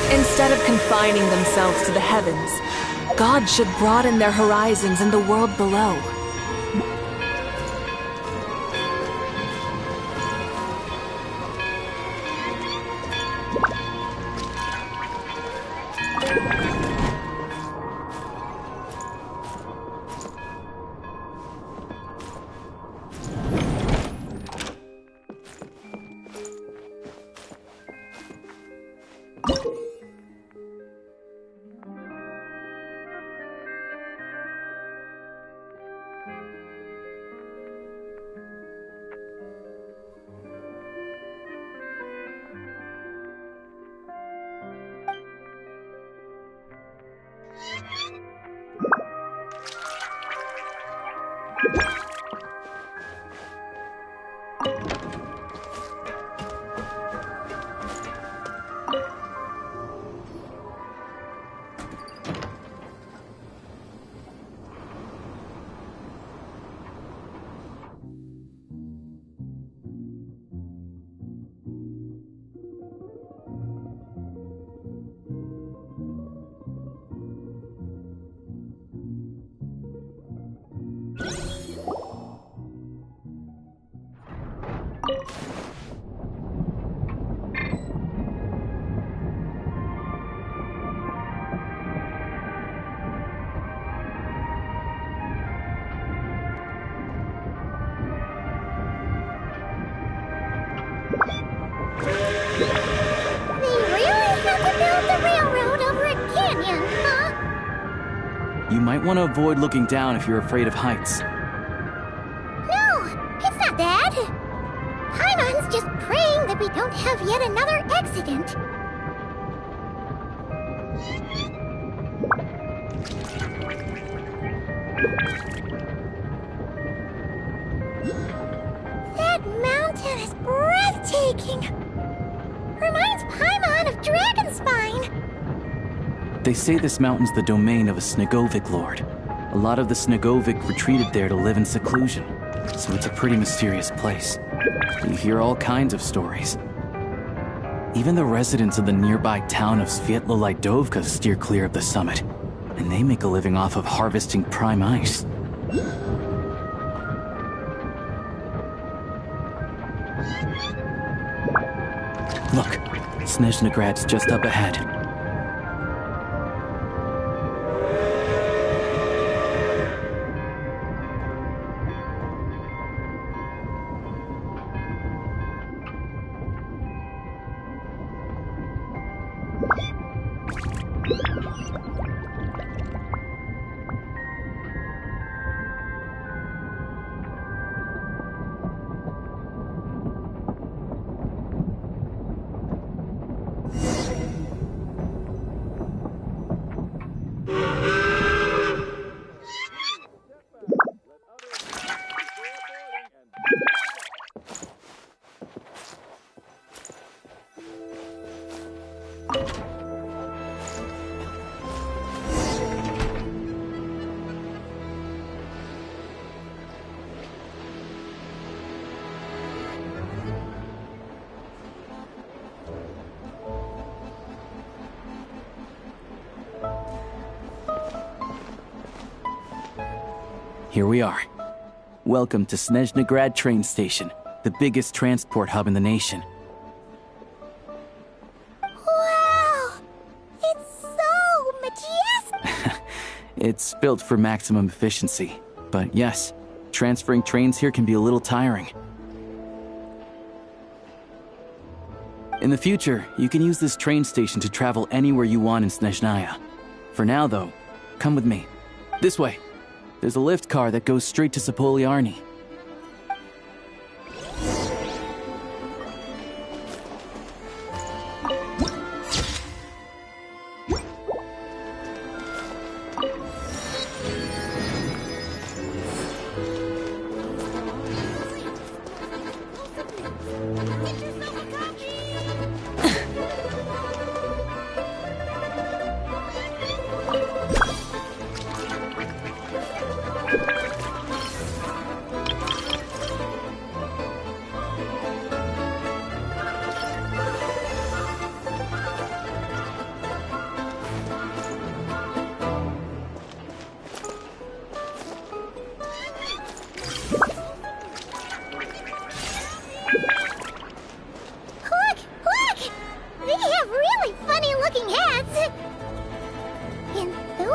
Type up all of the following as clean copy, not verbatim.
Instead of confining themselves to the heavens, gods should broaden their horizons in the world below. You might want to avoid looking down if you're afraid of heights. No, it's not that. Paimon's just praying that we don't have yet another accident. That mountain is breathtaking. Reminds Paimon of Dragonspine. They say this mountain's the domain of a Snegovic lord. A lot of the Snegovic retreated there to live in seclusion, so it's a pretty mysterious place. You hear all kinds of stories. Even the residents of the nearby town of Svietlo-Lidovka steer clear of the summit, and they make a living off of harvesting prime ice. Look, Snezhnograd's just up ahead. Here we are. Welcome to Snezhnograd train station, the biggest transport hub in the nation. Wow! It's so majestic! It's built for maximum efficiency, but yes, transferring trains here can be a little tiring. In the future, you can use this train station to travel anywhere you want in Snezhnaya. For now, though, come with me. This way. There's a lift car that goes straight to Sapoliarny.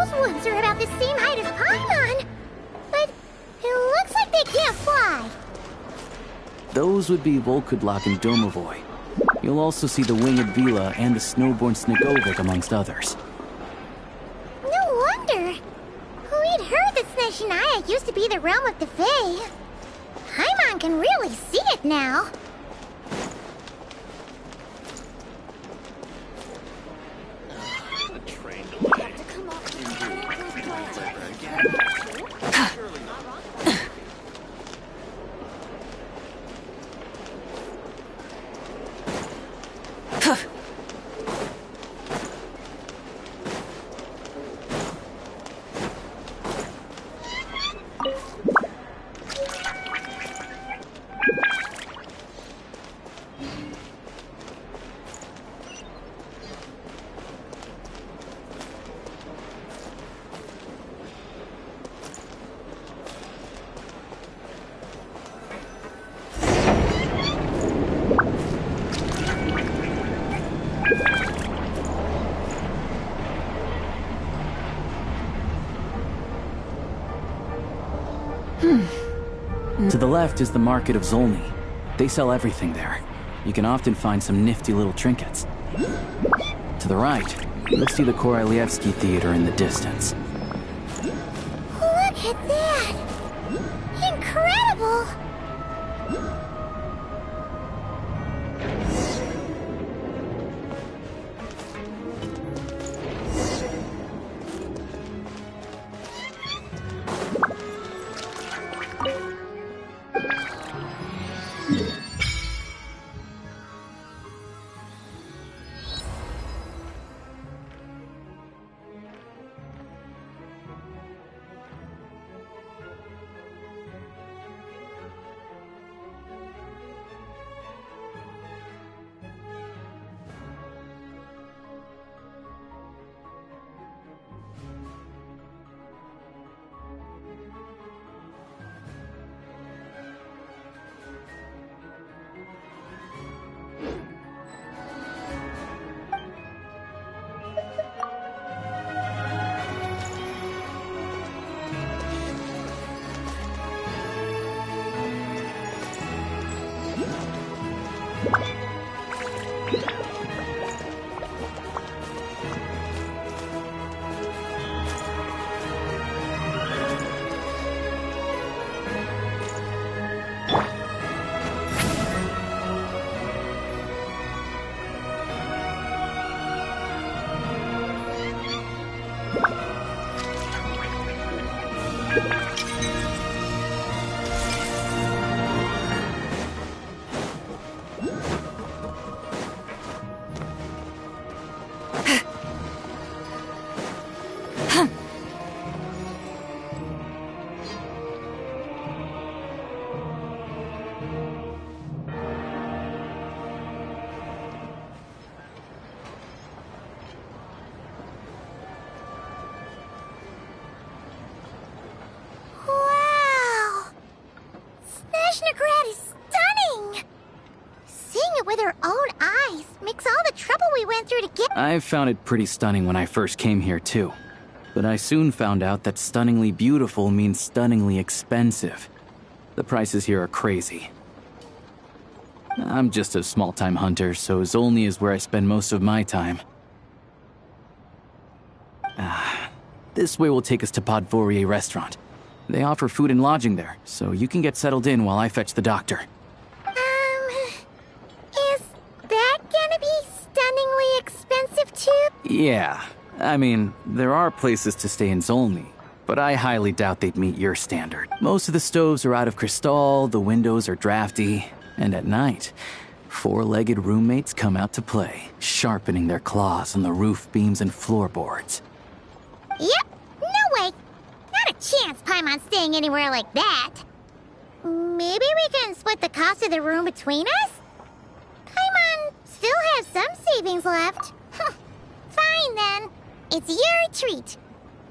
those ones are about the same height as Paimon. But it looks like they can't fly. Those would be Volkudlak and Domovoy. You'll also see the winged Vila and the snowborn Snegovic amongst others. No wonder. We'd heard that Snezhnaya used to be the realm of the Fae. Paimon can really see it now. To the left is the Market of Zolny. They sell everything there. You can often find some nifty little trinkets. To the right, you'll see the Korolyevsky Theater in the distance. Look at that! Incredible! I found it pretty stunning when I first came here too. But I soon found out that stunningly beautiful means stunningly expensive. The prices here are crazy. I'm just a small-time hunter, so Zolny is where I spend most of my time. This way will take us to Podvorier restaurant. They offer food and lodging there, so you can get settled in while I fetch the doctor. Is that gonna be stunningly expensive too? Yeah, I mean, there are places to stay in Zolny, but I highly doubt they'd meet your standard. Most of the stoves are out of crystal, the windows are drafty, and at night, four-legged roommates come out to play, sharpening their claws on the roof beams and floorboards. Yep, no way. Not a chance Paimon's staying anywhere like that. Maybe we can split the cost of the room between us? Paimon still has some savings left. Fine then. It's your treat.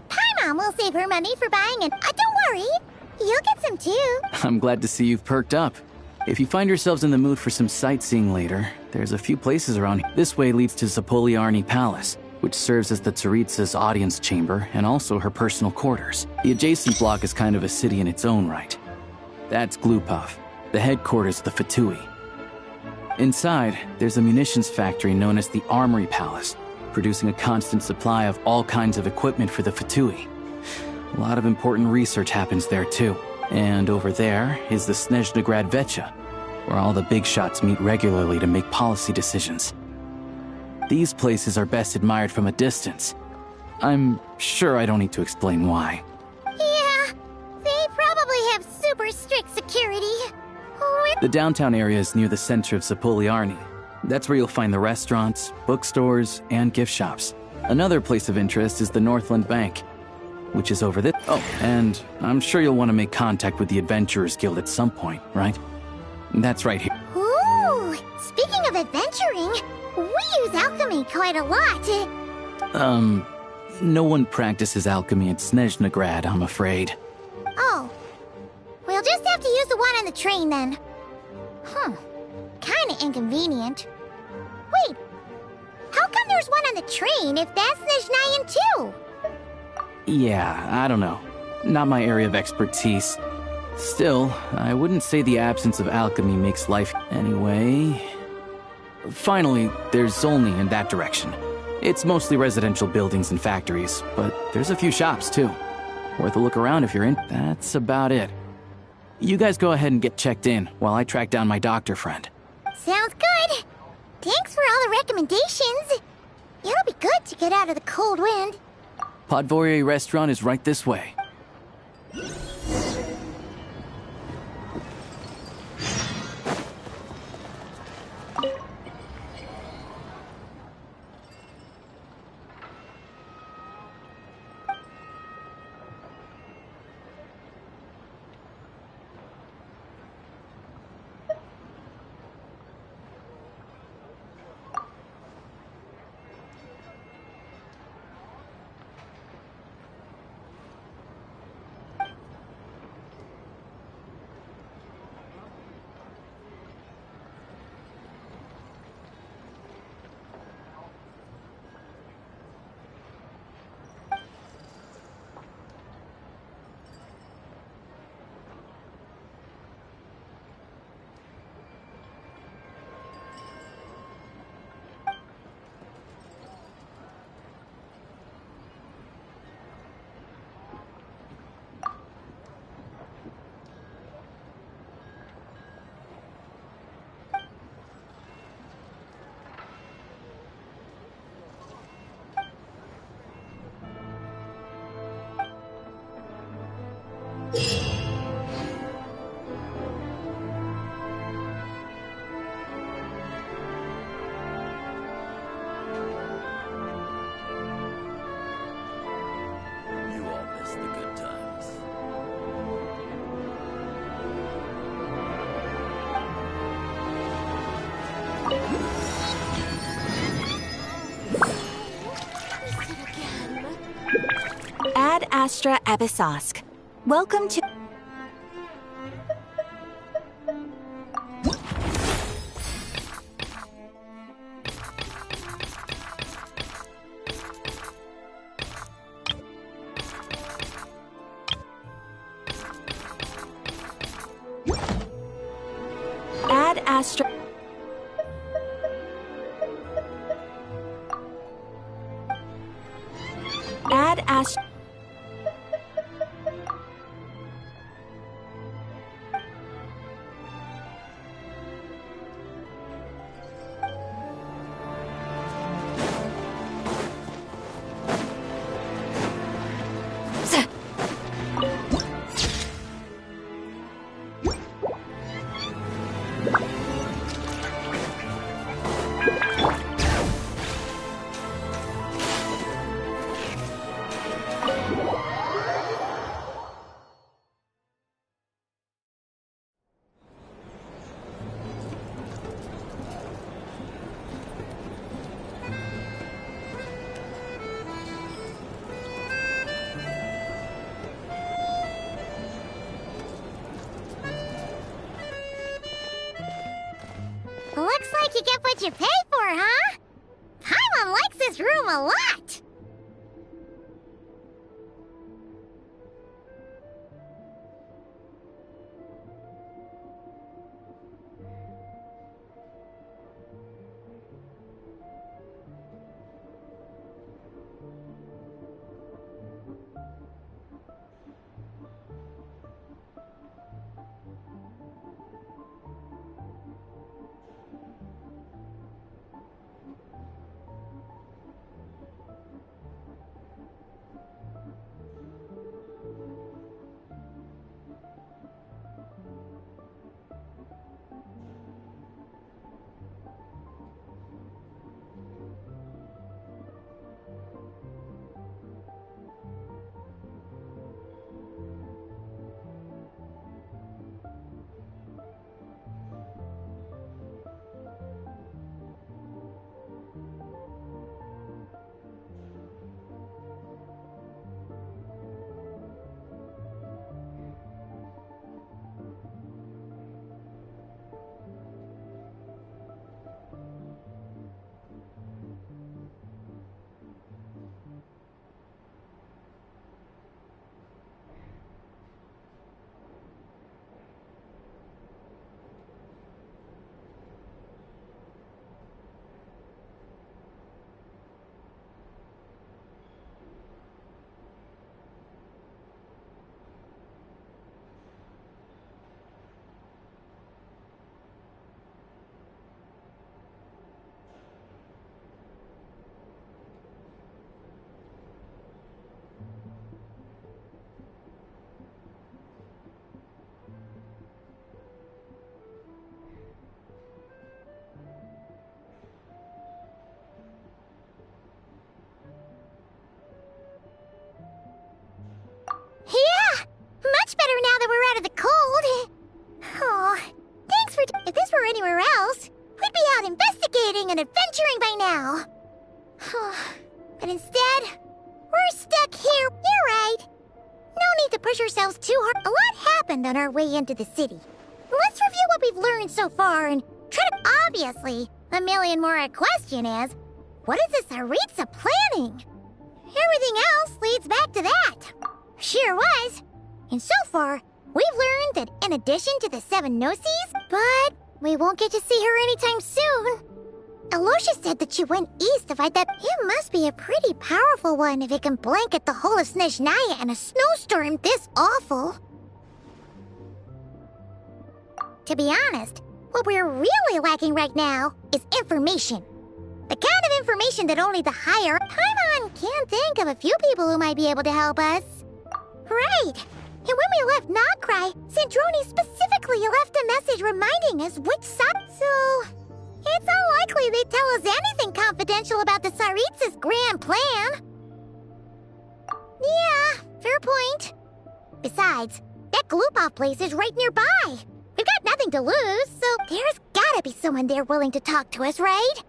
Paimon will save her money for buying it. Don't worry. You'll get some too. I'm glad to see you've perked up. If you find yourselves in the mood for some sightseeing later, there's a few places around here. This way leads to Zapoliarny Palace. which serves as the Tsaritsa's audience chamber and also her personal quarters. The adjacent block is kind of a city in its own right. That's Glupov, the headquarters of the Fatui. Inside, there's a munitions factory known as the Armory Palace, producing a constant supply of all kinds of equipment for the Fatui. A lot of important research happens there too. And over there is the Snezhnegrad Vecha, where all the big shots meet regularly to make policy decisions. These places are best admired from a distance. I'm sure I don't need to explain why. Yeah, they probably have super strict security. The downtown area is near the center of Zapoliarny. That's where you'll find the restaurants, bookstores, and gift shops. Another place of interest is the Northland Bank, which is over this. Oh, and I'm sure you'll want to make contact with the Adventurers Guild at some point, right? That's right here. Ooh, speaking of adventuring, we use alchemy quite a lot. No one practices alchemy at Snezhnegrad, I'm afraid. Oh, we'll just have to use the one on the train then. Kinda inconvenient. Wait, how come there's one on the train if that's Snezhnayan too? Yeah, I don't know. Not my area of expertise. Still, I wouldn't say the absence of alchemy makes life anyway. Finally, there's Zolny in that direction. It's mostly residential buildings and factories, but there's a few shops too. Worth a look around if you're in. That's about it. You guys go ahead and get checked in while I track down my doctor friend. Sounds good. Thanks for all the recommendations. It'll be good to get out of the cold wind. Podvorye restaurant is right this way. Ad Astra Ebisosk. Welcome to... Ad Astra... Ad Astra... Looks like you get what you pay for, huh? Paimon likes this room a lot! Yeah! Much better now that we're out of the cold. Oh, thanks for... If this were anywhere else, we'd be out investigating and adventuring by now. But instead, we're stuck here. You're right. No need to push ourselves too hard. A lot happened on our way into the city. Let's review what we've learned so far and try to... Obviously, the million more question is, what is this Aritza planning? Everything else leads back to that. Sure was. And so far, we've learned that in addition to the 7 Gnosis, but we won't get to see her anytime soon. Alosha said that she went east to fight that. It must be a pretty powerful one if it can blanket the whole of Snezhnaya in a snowstorm this awful. To be honest, what we're really lacking right now is information. The kind of information that only the higher... Paimon can't think of a few people who might be able to help us. Right. And when we left Nocry, Sandrone specifically left a message reminding us which side... So... It's unlikely they'd tell us anything confidential about the Tsaritsa's grand plan. Yeah, fair point. Besides, that Glupov place is right nearby. We've got nothing to lose, so there's gotta be someone there willing to talk to us, right?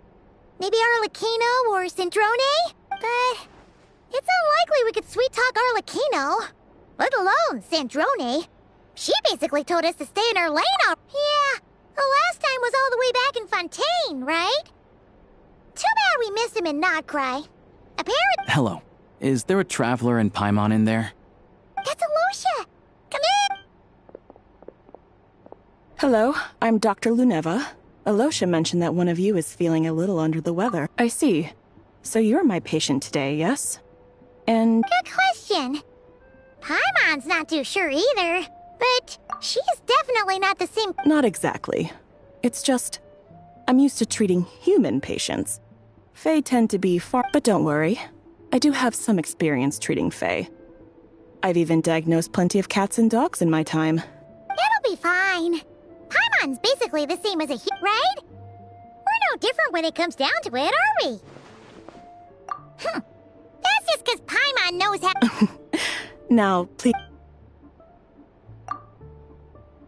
Maybe Arlecchino or Sandrone? But it's unlikely we could sweet-talk Arlecchino. Let alone Sandrone. She basically told us to stay in her lane. Yeah, the last time was all the way back in Fontaine, right? Too bad we missed him in Nocry. Apparently... Hello. Is there a traveler in Paimon in there? That's Alosha! Come in! Hello, I'm Dr. Luneva. Alosha mentioned that one of you is feeling a little under the weather. I see. So you're my patient today, yes? And... Good question. Paimon's not too sure either, but she's definitely not the same... Not exactly. It's just... I'm used to treating human patients. Fae tend to be far... But don't worry. I do have some experience treating Fae. I've even diagnosed plenty of cats and dogs in my time. It'll be fine. Paimon's basically the same as a right? We're no different when it comes down to it, are we? That's just because Paimon knows how... Now, please...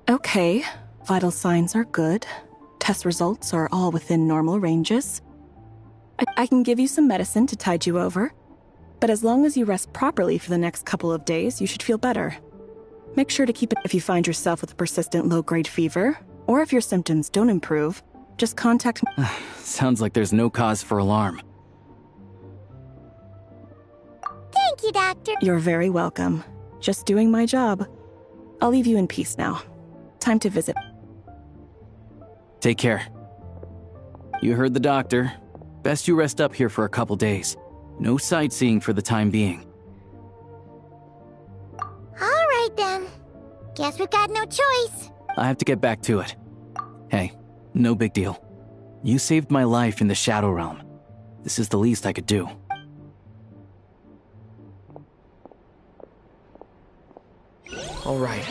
Okay, vital signs are good. Test results are all within normal ranges. I can give you some medicine to tide you over. But as long as you rest properly for the next couple of days, you should feel better. Make sure to keep it if you find yourself with a persistent low-grade fever, or if your symptoms don't improve, just contact me. Sounds like there's no cause for alarm. you, Doctor. You're very welcome. Just doing my job. I'll leave you in peace now. Time to visit. Take care. You heard the doctor. Best you rest up here for a couple days. No sightseeing for the time being. All right, then. Guess we've got no choice. I have to get back to it. Hey, no big deal. You saved my life in the Shadow Realm. This is the least I could do. All right,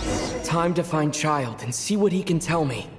time to find Child and see what he can tell me.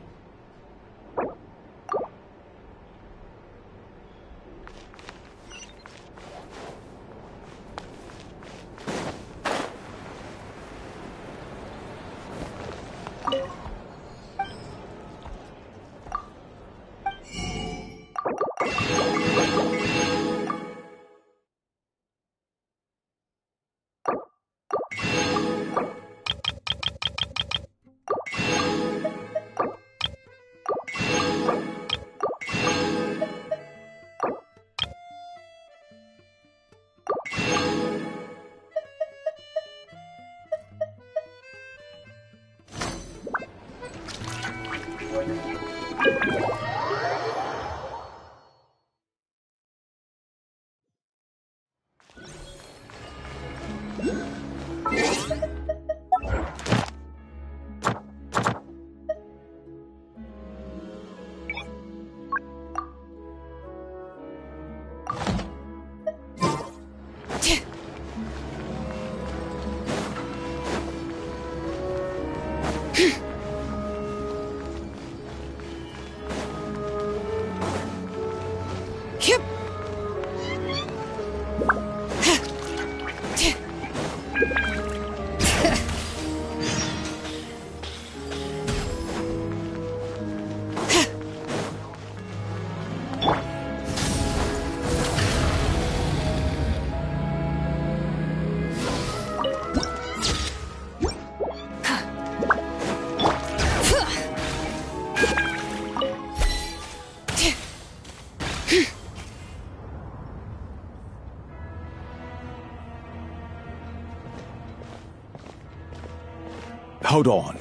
Hold on.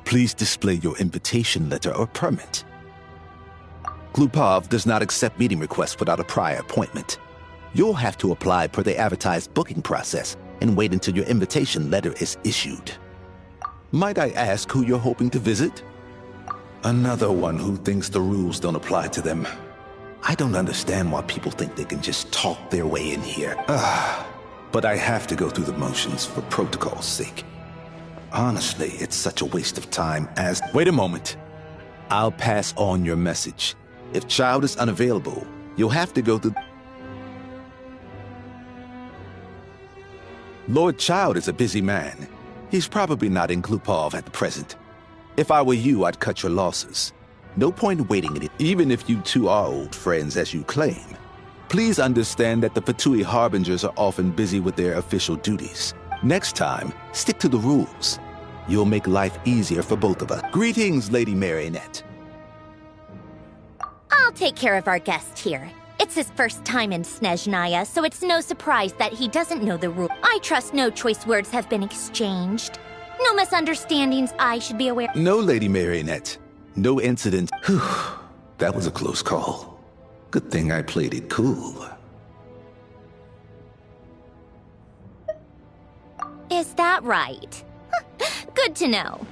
Please display your invitation letter or permit. Glupov does not accept meeting requests without a prior appointment. You'll have to apply per the advertised booking process and wait until your invitation letter is issued. Might I ask who you're hoping to visit? Another one who thinks the rules don't apply to them. I don't understand why people think they can just talk their way in here. But I have to go through the motions for protocol's sake. Honestly, it's such a waste of time as... Wait a moment. I'll pass on your message. If Child is unavailable, you'll have to go through... Lord Child is a busy man. He's probably not in Glupov at the present. If I were you, I'd cut your losses. No point waiting in it, even if you two are old friends as you claim. Please understand that the Fatui Harbingers are often busy with their official duties. Next time, stick to the rules. You'll make life easier for both of us. Greetings, Lady Marionette. I'll take care of our guest here. It's his first time in Snezhnaya, so it's no surprise that he doesn't know the rule. I trust no choice words have been exchanged. No misunderstandings I should be aware. No, Lady Marionette. No incident. Whew. That was a close call. Good thing I played it cool. Is that right? Good to know.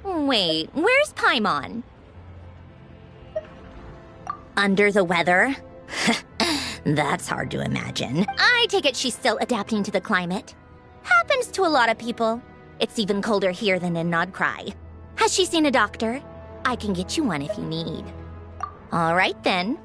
Wait, where's Paimon? Under the weather? That's hard to imagine. I take it she's still adapting to the climate. Happens to a lot of people. It's even colder here than in Nodcry. Has she seen a doctor? I can get you one if you need. All right then.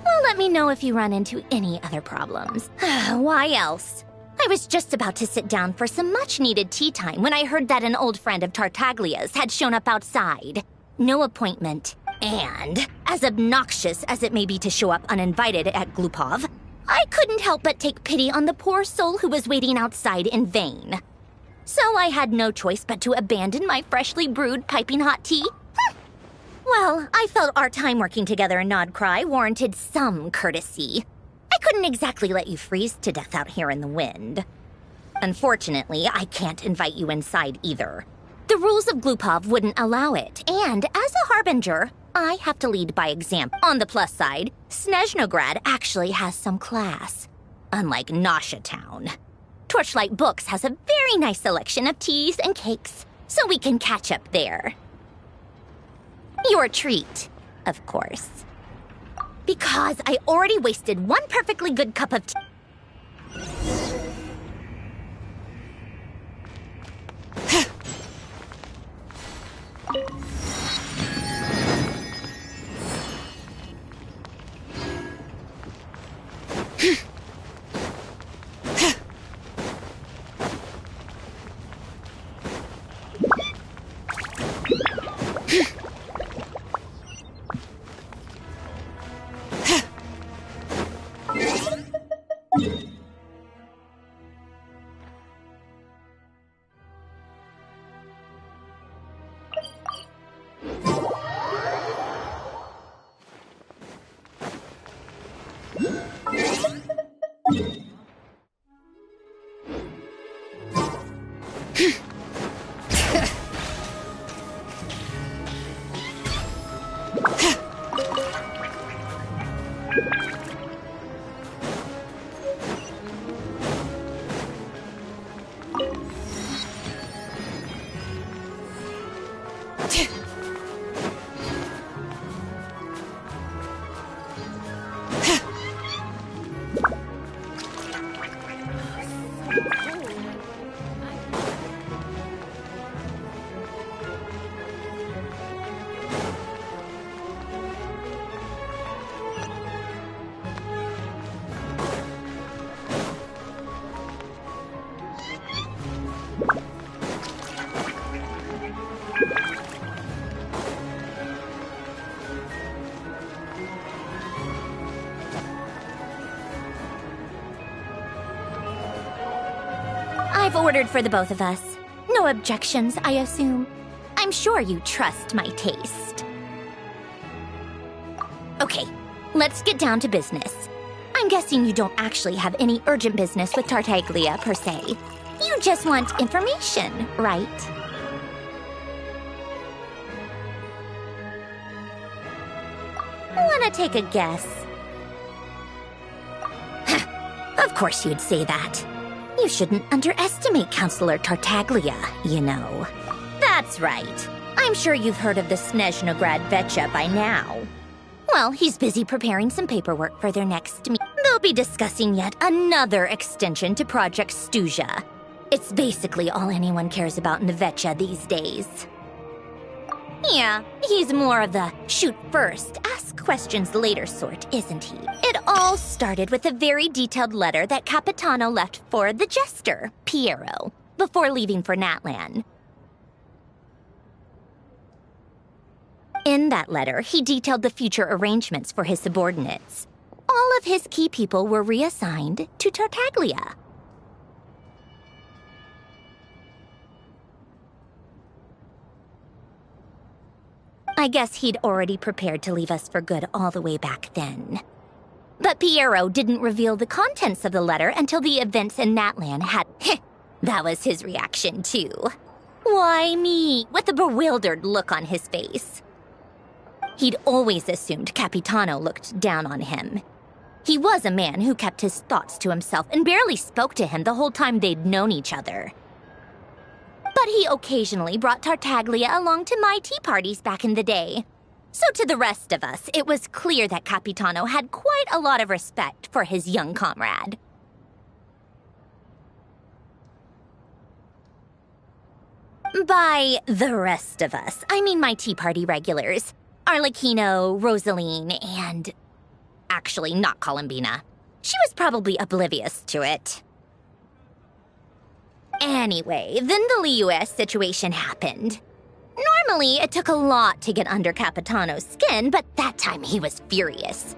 Well, let me know if you run into any other problems. Why else? I was just about to sit down for some much-needed tea time when I heard that an old friend of Tartaglia's had shown up outside. No appointment. And, as obnoxious as it may be to show up uninvited at Glupov, I couldn't help but take pity on the poor soul who was waiting outside in vain. So I had no choice but to abandon my freshly brewed piping hot tea. Well, I felt our time working together in Nodcry warranted some courtesy. I couldn't exactly let you freeze to death out here in the wind. Unfortunately, I can't invite you inside either. The rules of Glupov wouldn't allow it, and as a harbinger, I have to lead by example. On the plus side, Snezhnograd actually has some class, unlike Nasha Town. Torchlight Books has a very nice selection of teas and cakes, so we can catch up there. Your treat, of course. Because I already wasted one perfectly good cup of tea. I've ordered for the both of us. No objections, I assume. I'm sure you trust my taste. Okay, let's get down to business. I'm guessing you don't actually have any urgent business with Tartaglia, per se. You just want information, right? Wanna take a guess? Of course you'd say that. You shouldn't underestimate Counselor Tartaglia, you know. That's right. I'm sure you've heard of the Snezhnograd Vecha by now. Well, he's busy preparing some paperwork for their next meeting. They'll be discussing yet another extension to Project Stuja. It's basically all anyone cares about in the Vecha these days. Yeah, he's more of the shoot first, ask questions later sort, isn't he? It all started with a very detailed letter that Capitano left for the jester, Piero, before leaving for Natlan. In that letter, he detailed the future arrangements for his subordinates. All of his key people were reassigned to Tartaglia. I guess he'd already prepared to leave us for good all the way back then. But Piero didn't reveal the contents of the letter until the events in Natlan had... That was his reaction, too. Why me? With a bewildered look on his face. He'd always assumed Capitano looked down on him. He was a man who kept his thoughts to himself and barely spoke to him the whole time they'd known each other. But he occasionally brought Tartaglia along to my tea parties back in the day. So to the rest of us, it was clear that Capitano had quite a lot of respect for his young comrade. By the rest of us, I mean my tea party regulars. Arlecchino, Rosaline, and... actually, not Columbina. She was probably oblivious to it. Anyway, then the Liues situation happened. Normally, it took a lot to get under Capitano's skin, but that time he was furious.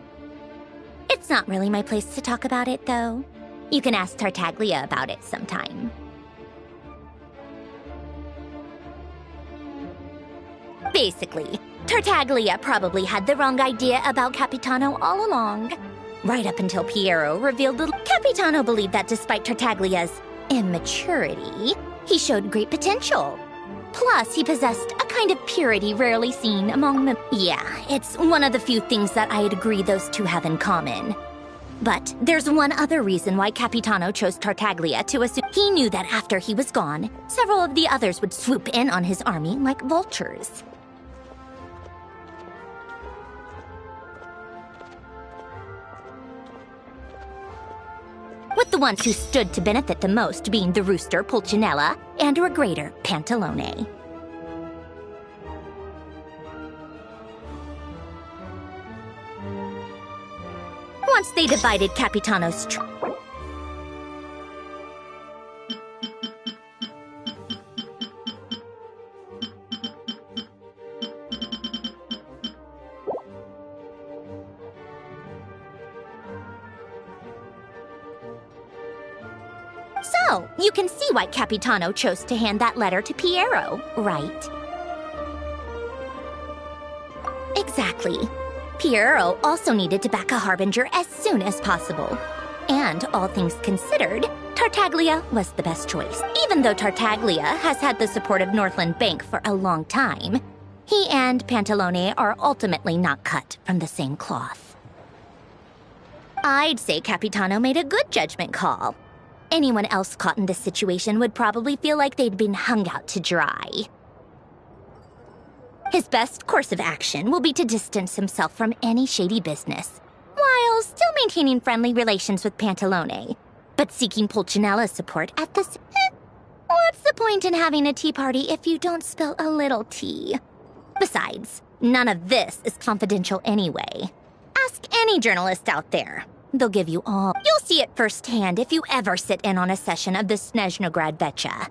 It's not really my place to talk about it, though. You can ask Tartaglia about it sometime. Basically, Tartaglia probably had the wrong idea about Capitano all along. right up until Piero revealed the... Capitano believed that despite Tartaglia's immaturity, he showed great potential. Plus, he possessed a kind of purity rarely seen among men. Yeah, it's one of the few things that I'd agree those two have in common. But there's one other reason why Capitano chose Tartaglia to assume. He knew that after he was gone, several of the others would swoop in on his army like vultures. With the ones who stood to benefit the most being the rooster Pulcinella and Regrator Pantalone. Once they divided Capitano's So, you can see why Capitano chose to hand that letter to Piero, right? Exactly. Piero also needed to back a harbinger as soon as possible. And all things considered, Tartaglia was the best choice. Even though Tartaglia has had the support of Northland Bank for a long time, he and Pantalone are ultimately not cut from the same cloth. I'd say Capitano made a good judgment call. Anyone else caught in this situation would probably feel like they'd been hung out to dry. His best course of action will be to distance himself from any shady business, while still maintaining friendly relations with Pantalone, but seeking Pulcinella's support at this... What's the point in having a tea party if you don't spill a little tea? Besides, none of this is confidential anyway. Ask any journalist out there. They'll give you all. You'll see it firsthand if you ever sit in on a session of the Snezhnograd Vecha.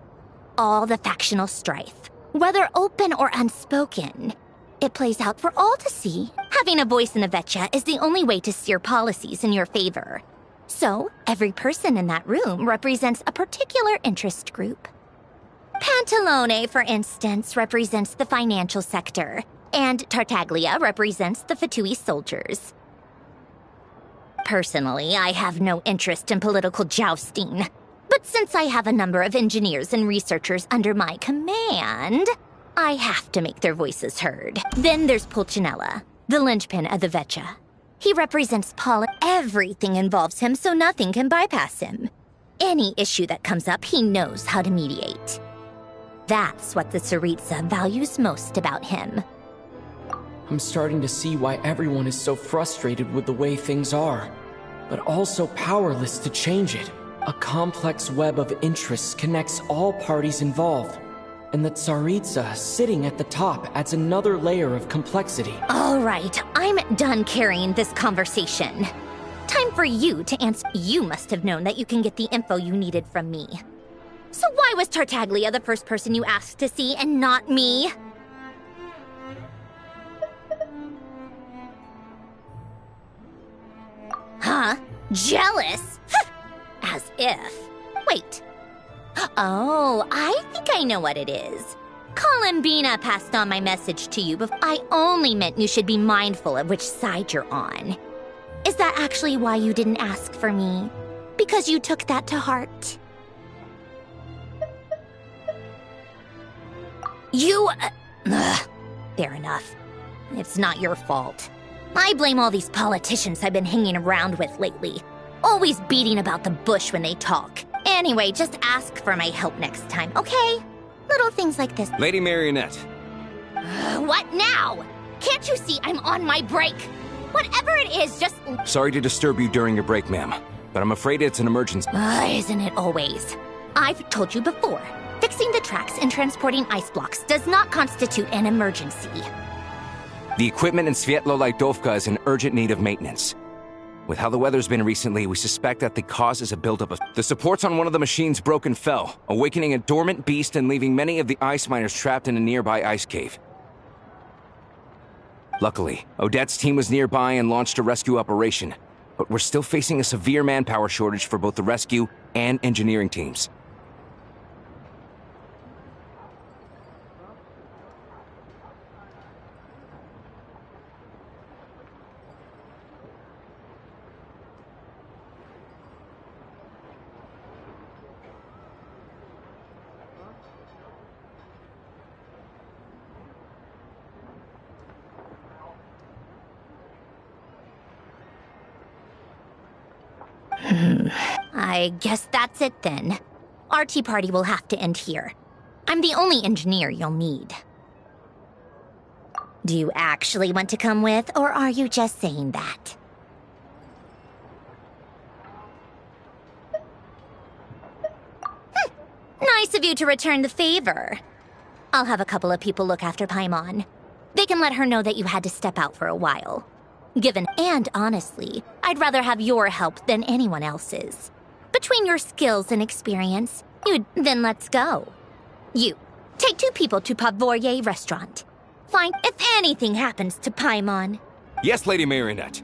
All the factional strife, whether open or unspoken, it plays out for all to see. Having a voice in the Vecha is the only way to steer policies in your favor. So, every person in that room represents a particular interest group. Pantalone, for instance, represents the financial sector, and Tartaglia represents the Fatui soldiers. Personally, I have no interest in political jousting. But since I have a number of engineers and researchers under my command, I have to make their voices heard. Then there's Pulcinella, the linchpin of the Vecha. He represents everything involves him, so nothing can bypass him. Any issue that comes up, he knows how to mediate. That's what the Tsaritsa values most about him. I'm starting to see why everyone is so frustrated with the way things are, but also powerless to change it. A complex web of interests connects all parties involved, and the Tsaritsa sitting at the top adds another layer of complexity. All right, I'm done carrying this conversation. Time for you to answer. You must have known that you can get the info you needed from me. So why was Tartaglia the first person you asked to see and not me? Huh? Jealous? As if. Wait. Oh, I think I know what it is. Columbina passed on my message to you, but I only meant you should be mindful of which side you're on. Is that actually why you didn't ask for me? Because you took that to heart? Fair enough. It's not your fault. I blame all these politicians I've been hanging around with lately. Always beating about the bush when they talk. Anyway, just ask for my help next time, okay? Little things like this. Lady Marionette. What now? Can't you see I'm on my break? Whatever it is, just... Sorry to disturb you during your break, ma'am, but I'm afraid it's an emergency. Isn't it always? I've told you before. Fixing the tracks and transporting ice blocks does not constitute an emergency. The equipment in Svietlo-Lidovka is in urgent need of maintenance. With how the weather's been recently, we suspect that the cause is a buildup of... The supports on one of the machines broke and fell, awakening a dormant beast and leaving many of the ice miners trapped in a nearby ice cave. Luckily, Odette's team was nearby and launched a rescue operation, but we're still facing a severe manpower shortage for both the rescue and engineering teams. I guess that's it then. Our tea party will have to end here. I'm the only engineer you'll need. Do you actually want to come with, or are you just saying that? Nice of you to return the favor. I'll have a couple of people look after Paimon. They can let her know that you had to step out for a while. Given and honestly, I'd rather have your help than anyone else's. Between your skills and experience, then let's go. You, take 2 people to Pavoyer restaurant. Find if anything happens to Paimon. Yes, Lady Marionette.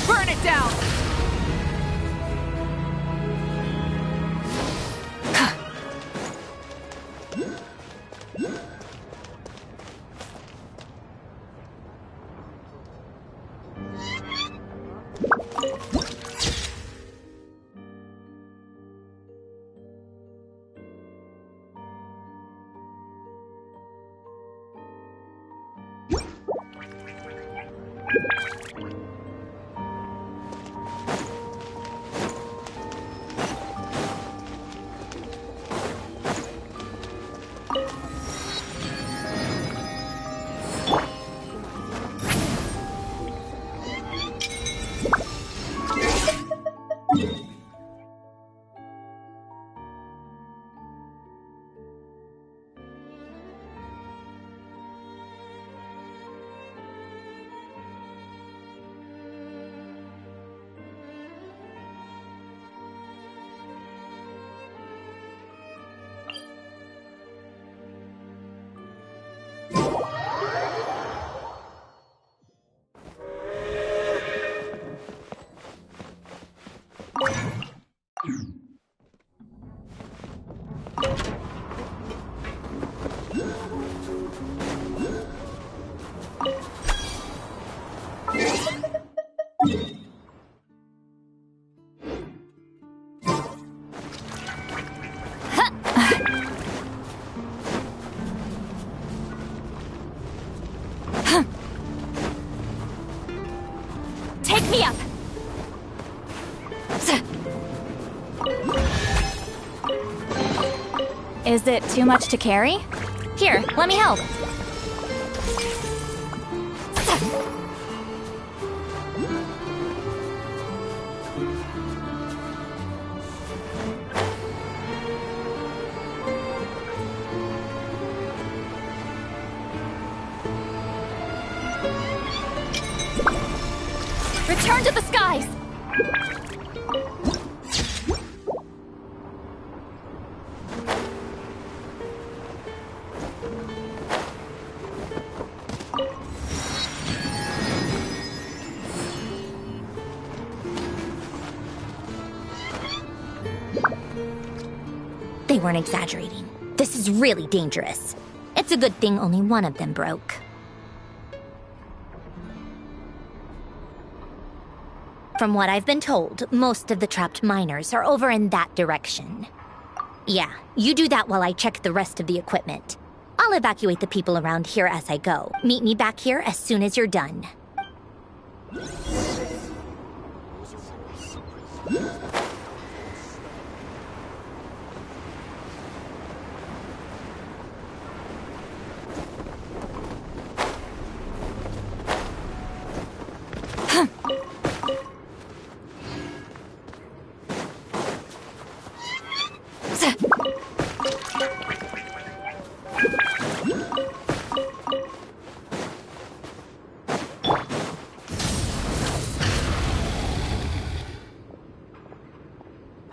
Burn it down! Take me up! Is it too much to carry? Here, let me help. Return to the skies! They weren't exaggerating. This is really dangerous. It's a good thing only one of them broke. From what I've been told, most of the trapped miners are over in that direction. Yeah, you do that while I check the rest of the equipment. I'll evacuate the people around here as I go. Meet me back here as soon as you're done.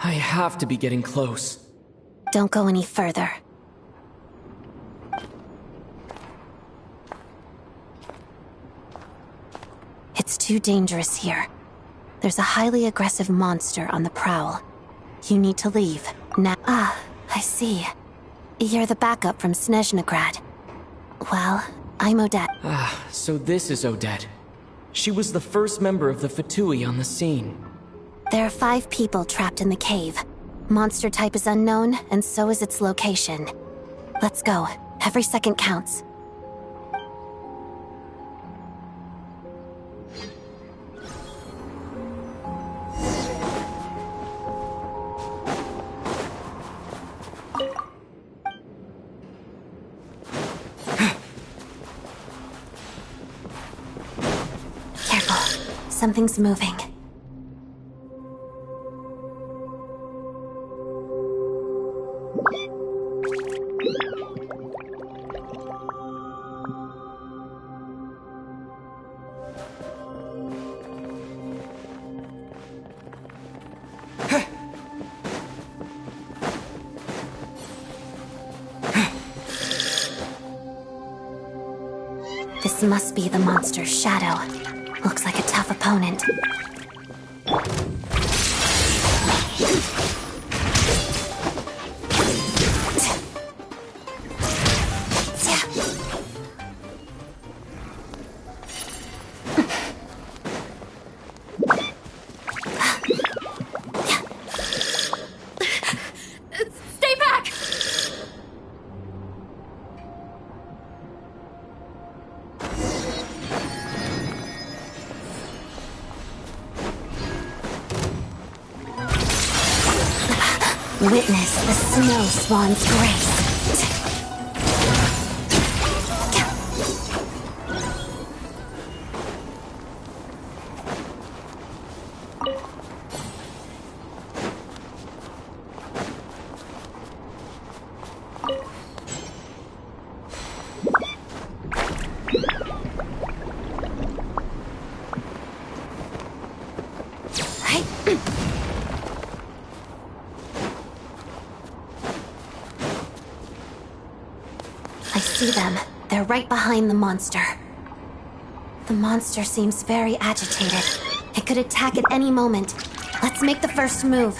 I have to be getting close. Don't go any further. It's too dangerous here. There's a highly aggressive monster on the prowl. You need to leave. Now. Ah, I see. You're the backup from Snezhnegrad. Well, I'm Odette. Ah, so this is Odette. She was the first member of the Fatui on the scene. There are 5 people trapped in the cave. Monster type is unknown, and so is its location. Let's go. Every second counts. Careful. Something's moving. This must be the monster's shadow. Looks like a tough opponent. Stay back! Witness the snow swan's grace. I see them. They're right behind the monster. The monster seems very agitated. It could attack at any moment. Let's make the first move.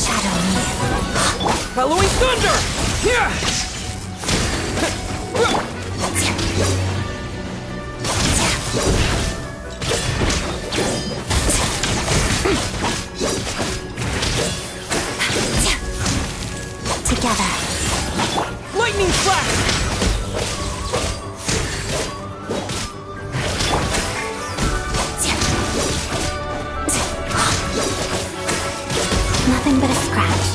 Shadow me. Halloween Thunder! Yeah! Together. Lightning Flash! Nothing but a scratch.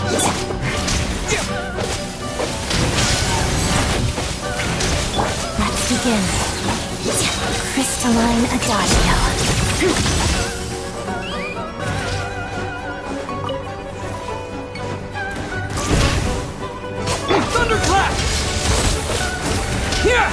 Let's begin. Crystalline Adagio. Thunderclap! Yeah!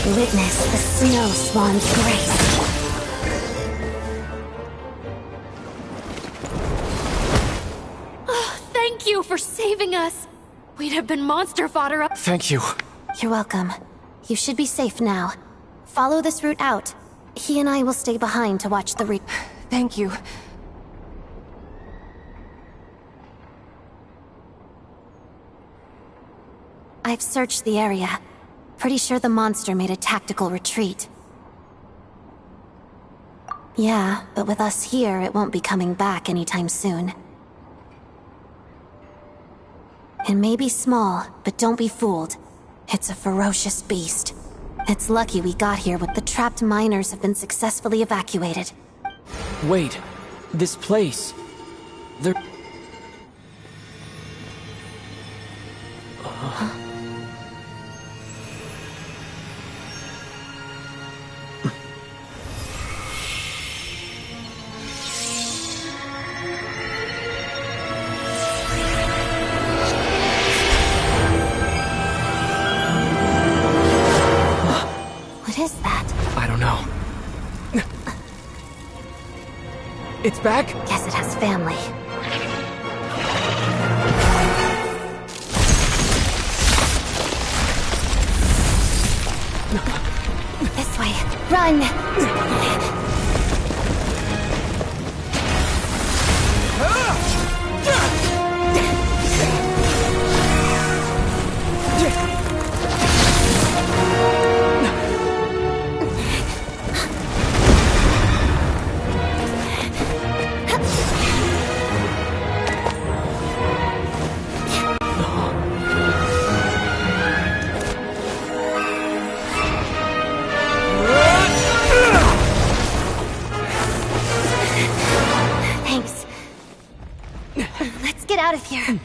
Witness the snow swan's grace. Oh, thank you for saving us. We'd have been monster fodder up. Thank you. You're welcome. You should be safe now. Follow this route out. He and I will stay behind to watch the Thank you. I've searched the area. Pretty sure the monster made a tactical retreat. Yeah, but with us here, it won't be coming back anytime soon. It may be small, but don't be fooled. It's a ferocious beast. It's lucky we got here with the trapped miners have been successfully evacuated. Wait, this place... There... What is that? I don't know. It's back? Guess it has family. This way. Run! Thanks. Let's get out of here.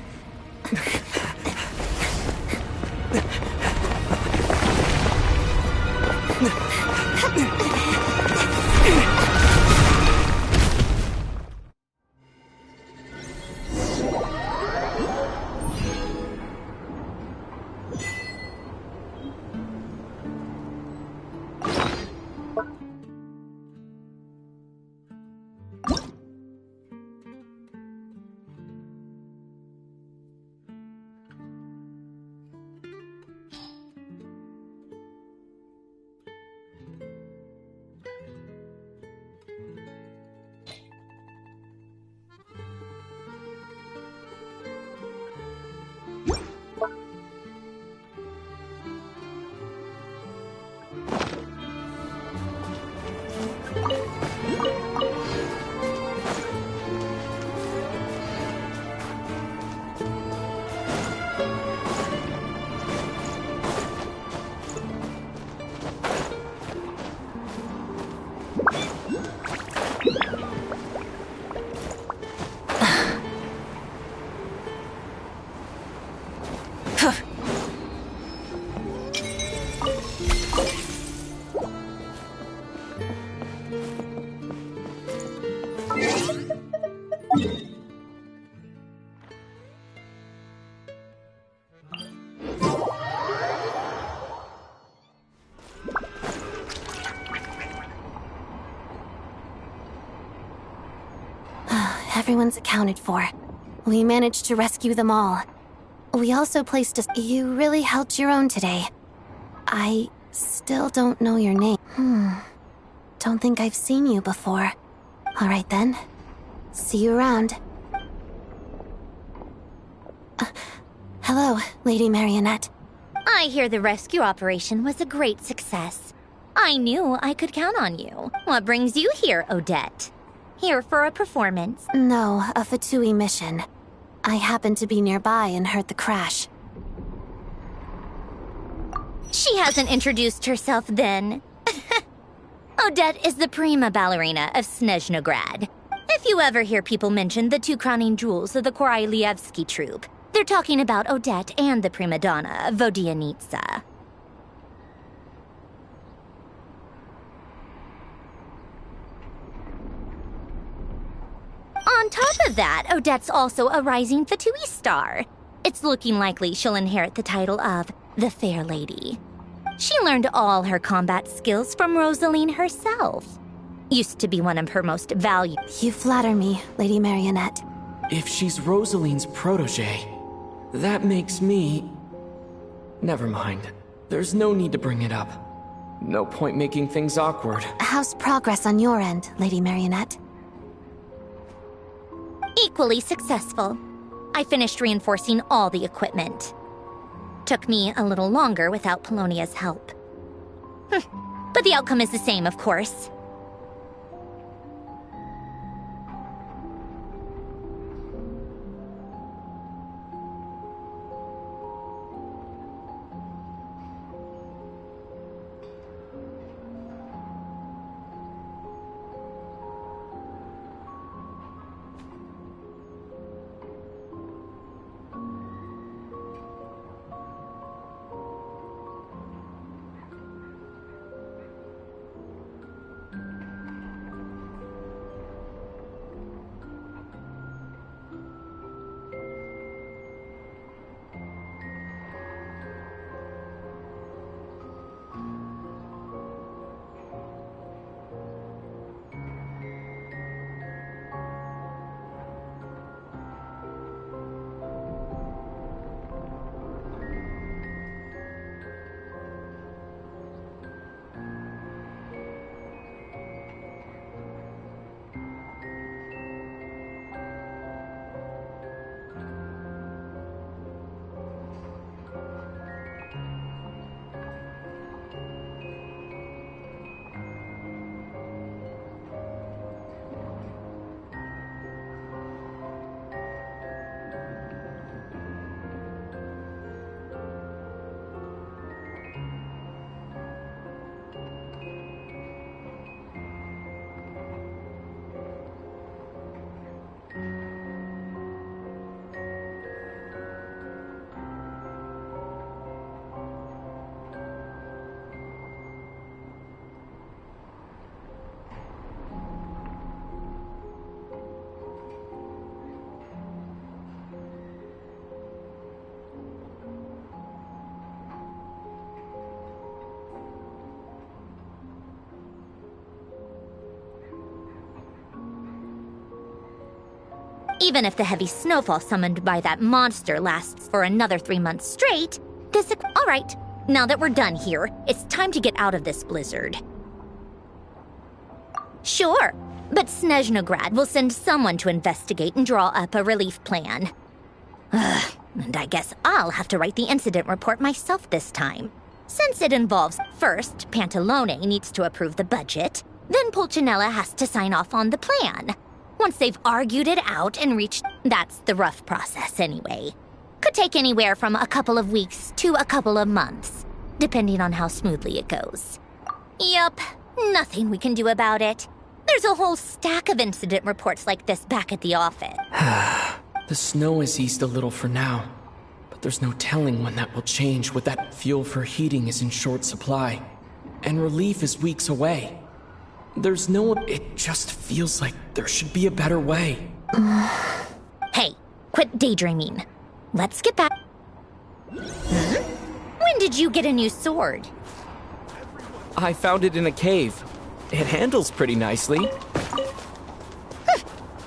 Everyone's accounted for. We managed to rescue them all. We also placed a... You really held your own today. I still don't know your name. Don't think I've seen you before. All right then. See you around. Hello, Lady Marionette. I hear the rescue operation was a great success. I knew I could count on you. What brings you here, Odette? Here for a performance? No, a Fatui mission. I happened to be nearby and heard the crash. She hasn't introduced herself then. Odette is the prima ballerina of Snezhnograd. If you ever hear people mention the two crowning jewels of the Korailievsky troupe, they're talking about Odette and the prima donna, Vodianitsa. On top of that, Odette's also a rising Fatui star. It's looking likely she'll inherit the title of the Fair Lady. She learned all her combat skills from Rosaline herself. Used to be one of her most valued... You flatter me, Lady Marionette. If she's Rosaline's protege, that makes me... Never mind. There's no need to bring it up. No point making things awkward. How's progress on your end, Lady Marionette? Equally successful. I finished reinforcing all the equipment. Took me a little longer without Polonia's help. But the outcome is the same, of course. Even if the heavy snowfall summoned by that monster lasts for another 3 months straight, All right, now that we're done here, it's time to get out of this blizzard. Sure, but Snezhnograd will send someone to investigate and draw up a relief plan. And I guess I'll have to write the incident report myself this time. Since it involves, first, Pantalone needs to approve the budget, then Pulcinella has to sign off on the plan. Once they've argued it out and reached... That's the rough process anyway. Could take anywhere from a couple of weeks to a couple of months, depending on how smoothly it goes. Yup, nothing we can do about it. There's a whole stack of incident reports like this back at the office. The snow has eased a little for now, but there's no telling when that will change with that fuel for heating is in short supply, and relief is weeks away. It just feels like there should be a better way. Hey, quit daydreaming. Let's get back. When did you get a new sword? I found it in a cave. It handles pretty nicely.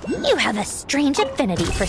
You have a strange affinity for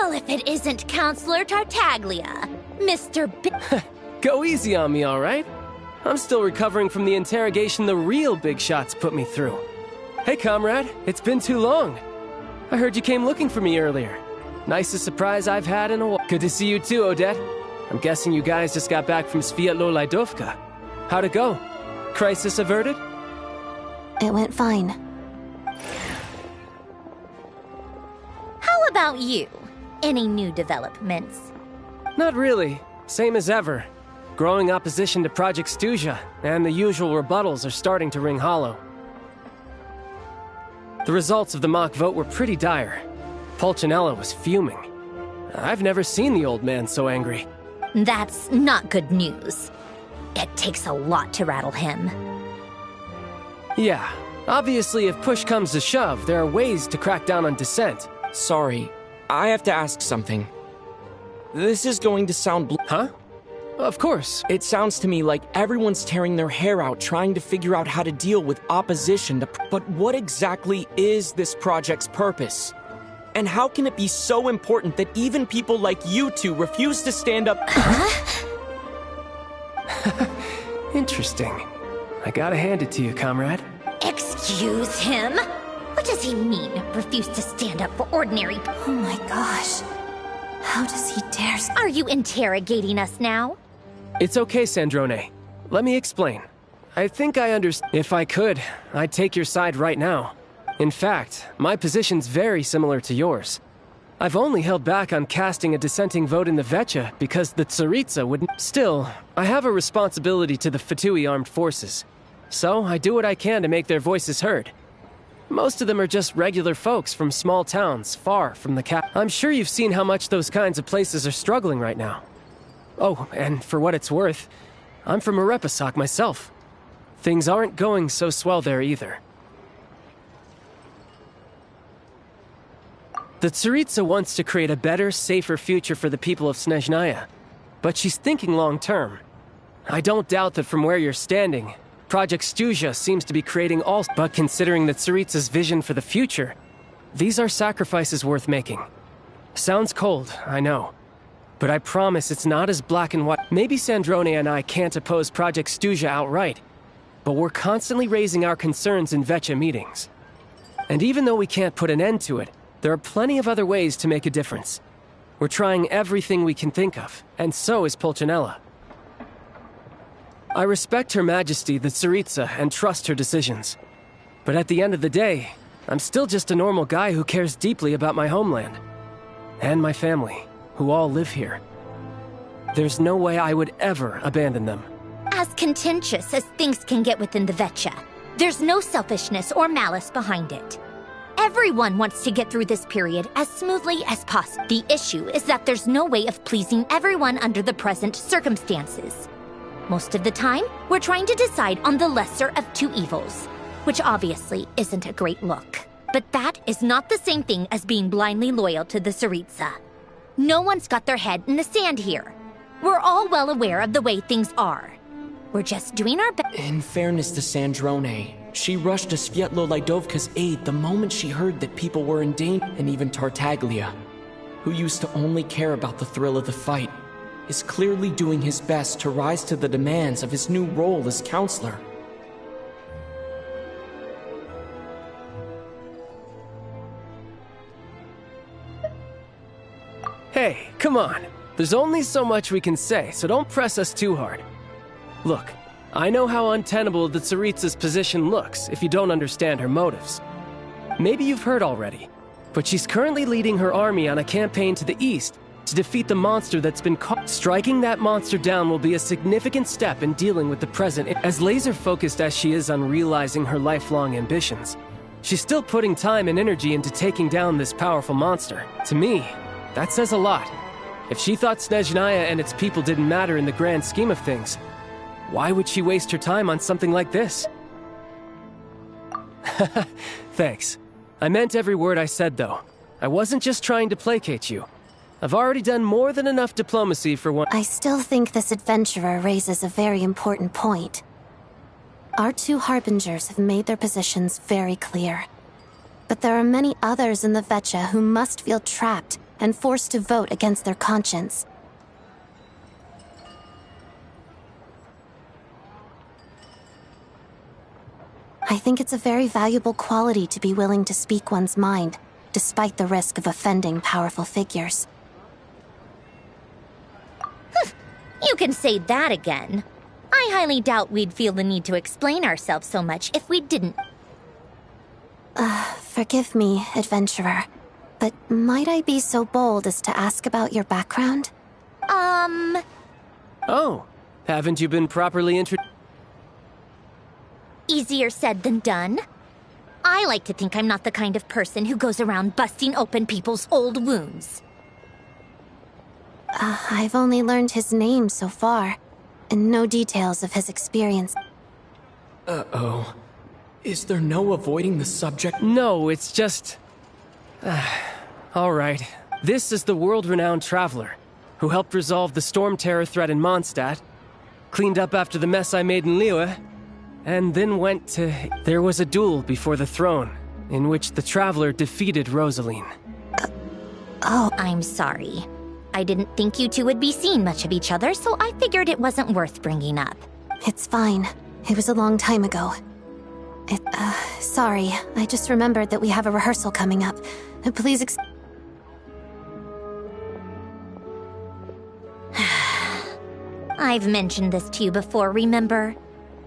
Well, if it isn't Counselor Tartaglia, Mr. Go easy on me, all right? I'm still recovering from the interrogation the real big shots put me through. Hey, comrade, it's been too long. I heard you came looking for me earlier. Nicest surprise I've had in a while. Good to see you too, Odette. I'm guessing you guys just got back from Sviatlo-Lajdovka. How'd it go? Crisis averted? It went fine. How about you? Any new developments? Not really. Same as ever. Growing opposition to Project Stuja, and the usual rebuttals are starting to ring hollow. The results of the mock vote were pretty dire. Pulcinella was fuming. I've never seen the old man so angry. That's not good news. It takes a lot to rattle him. Yeah, obviously if push comes to shove, there are ways to crack down on dissent. Sorry, I have to ask something. This is going to sound Huh? Of course. It sounds to me like everyone's tearing their hair out trying to figure out how to deal with opposition to... But what exactly is this project's purpose? And how can it be so important that even people like you two refuse to stand up... Interesting. I gotta hand it to you, comrade. Excuse him? What does he mean, refuse to stand up for ordinary... Oh my gosh. How does he dare... Are you interrogating us now? It's okay, Sandrone. Let me explain. I think I understand. If I could, I'd take your side right now. In fact, my position's very similar to yours. I've only held back on casting a dissenting vote in the Vecha because the Tsaritsa wouldn't... Still, I have a responsibility to the Fatui armed forces. So I do what I can to make their voices heard. Most of them are just regular folks from small towns, far from the cap. I'm sure you've seen how much those kinds of places are struggling right now. Oh, and for what it's worth, I'm from Arepasak myself. Things aren't going so swell there either. The Tsaritsa wants to create a better, safer future for the people of Snezhnaya, but she's thinking long-term. I don't doubt that from where you're standing, Project Stuzha seems to be creating all... But considering the Tsaritsa's vision for the future, these are sacrifices worth making. Sounds cold, I know. But I promise it's not as black and white. Maybe Sandrone and I can't oppose Project Stuzha outright, but we're constantly raising our concerns in Vecha meetings. And even though we can't put an end to it, there are plenty of other ways to make a difference. We're trying everything we can think of, and so is Pulcinella. I respect Her Majesty, the Tsaritsa, and trust her decisions. But at the end of the day, I'm still just a normal guy who cares deeply about my homeland. And my family, who all live here. There's no way I would ever abandon them. As contentious as things can get within the Vecha, there's no selfishness or malice behind it. Everyone wants to get through this period as smoothly as possible. The issue is that there's no way of pleasing everyone under the present circumstances. Most of the time, we're trying to decide on the lesser of two evils, which obviously isn't a great look. But that is not the same thing as being blindly loyal to the Tsaritsa. No one's got their head in the sand here. We're all well aware of the way things are. We're just doing our best. In fairness to Sandrone, she rushed to Svietlo Lidovka's aid the moment she heard that people were in danger. And even Tartaglia, who used to only care about the thrill of the fight, is clearly doing his best to rise to the demands of his new role as counselor. Hey, come on. There's only so much we can say, so don't press us too hard. Look, I know how untenable the Tsaritsa's position looks if you don't understand her motives. Maybe you've heard already, but she's currently leading her army on a campaign to the east to defeat the monster that's been caught. Striking that monster down will be a significant step in dealing with the present. As laser-focused as she is on realizing her lifelong ambitions, she's still putting time and energy into taking down this powerful monster. To me, that says a lot. If she thought Snezhnaya and its people didn't matter in the grand scheme of things, why would she waste her time on something like this? Thanks. I meant every word I said, though. I wasn't just trying to placate you. I've already done more than enough diplomacy for one. I still think this adventurer raises a very important point. Our two harbingers have made their positions very clear. But there are many others in the Vecha who must feel trapped and forced to vote against their conscience. I think it's a very valuable quality to be willing to speak one's mind, despite the risk of offending powerful figures. You can say that again. I highly doubt we'd feel the need to explain ourselves so much if we didn't. Forgive me, adventurer, but might I be so bold as to ask about your background? Oh, haven't you been properly introduced? Easier said than done. I I like to think I'm not the kind of person who goes around busting open people's old wounds. I've only learned his name so far, and no details of his experience. Uh-oh. Is there no avoiding the subject? No, it's just... All right. This is the world-renowned traveler, who helped resolve the storm terror threat in Mondstadt, cleaned up after the mess I made in Liyue, and then went to... There was a duel before the throne, in which the traveler defeated Rosaline. Oh, I'm sorry. I didn't think you two would be seeing much of each other, so I figured it wasn't worth bringing up. it's fine. It was a long time ago. Sorry. I just remembered that we have a rehearsal coming up. Please I've mentioned this to you before, remember?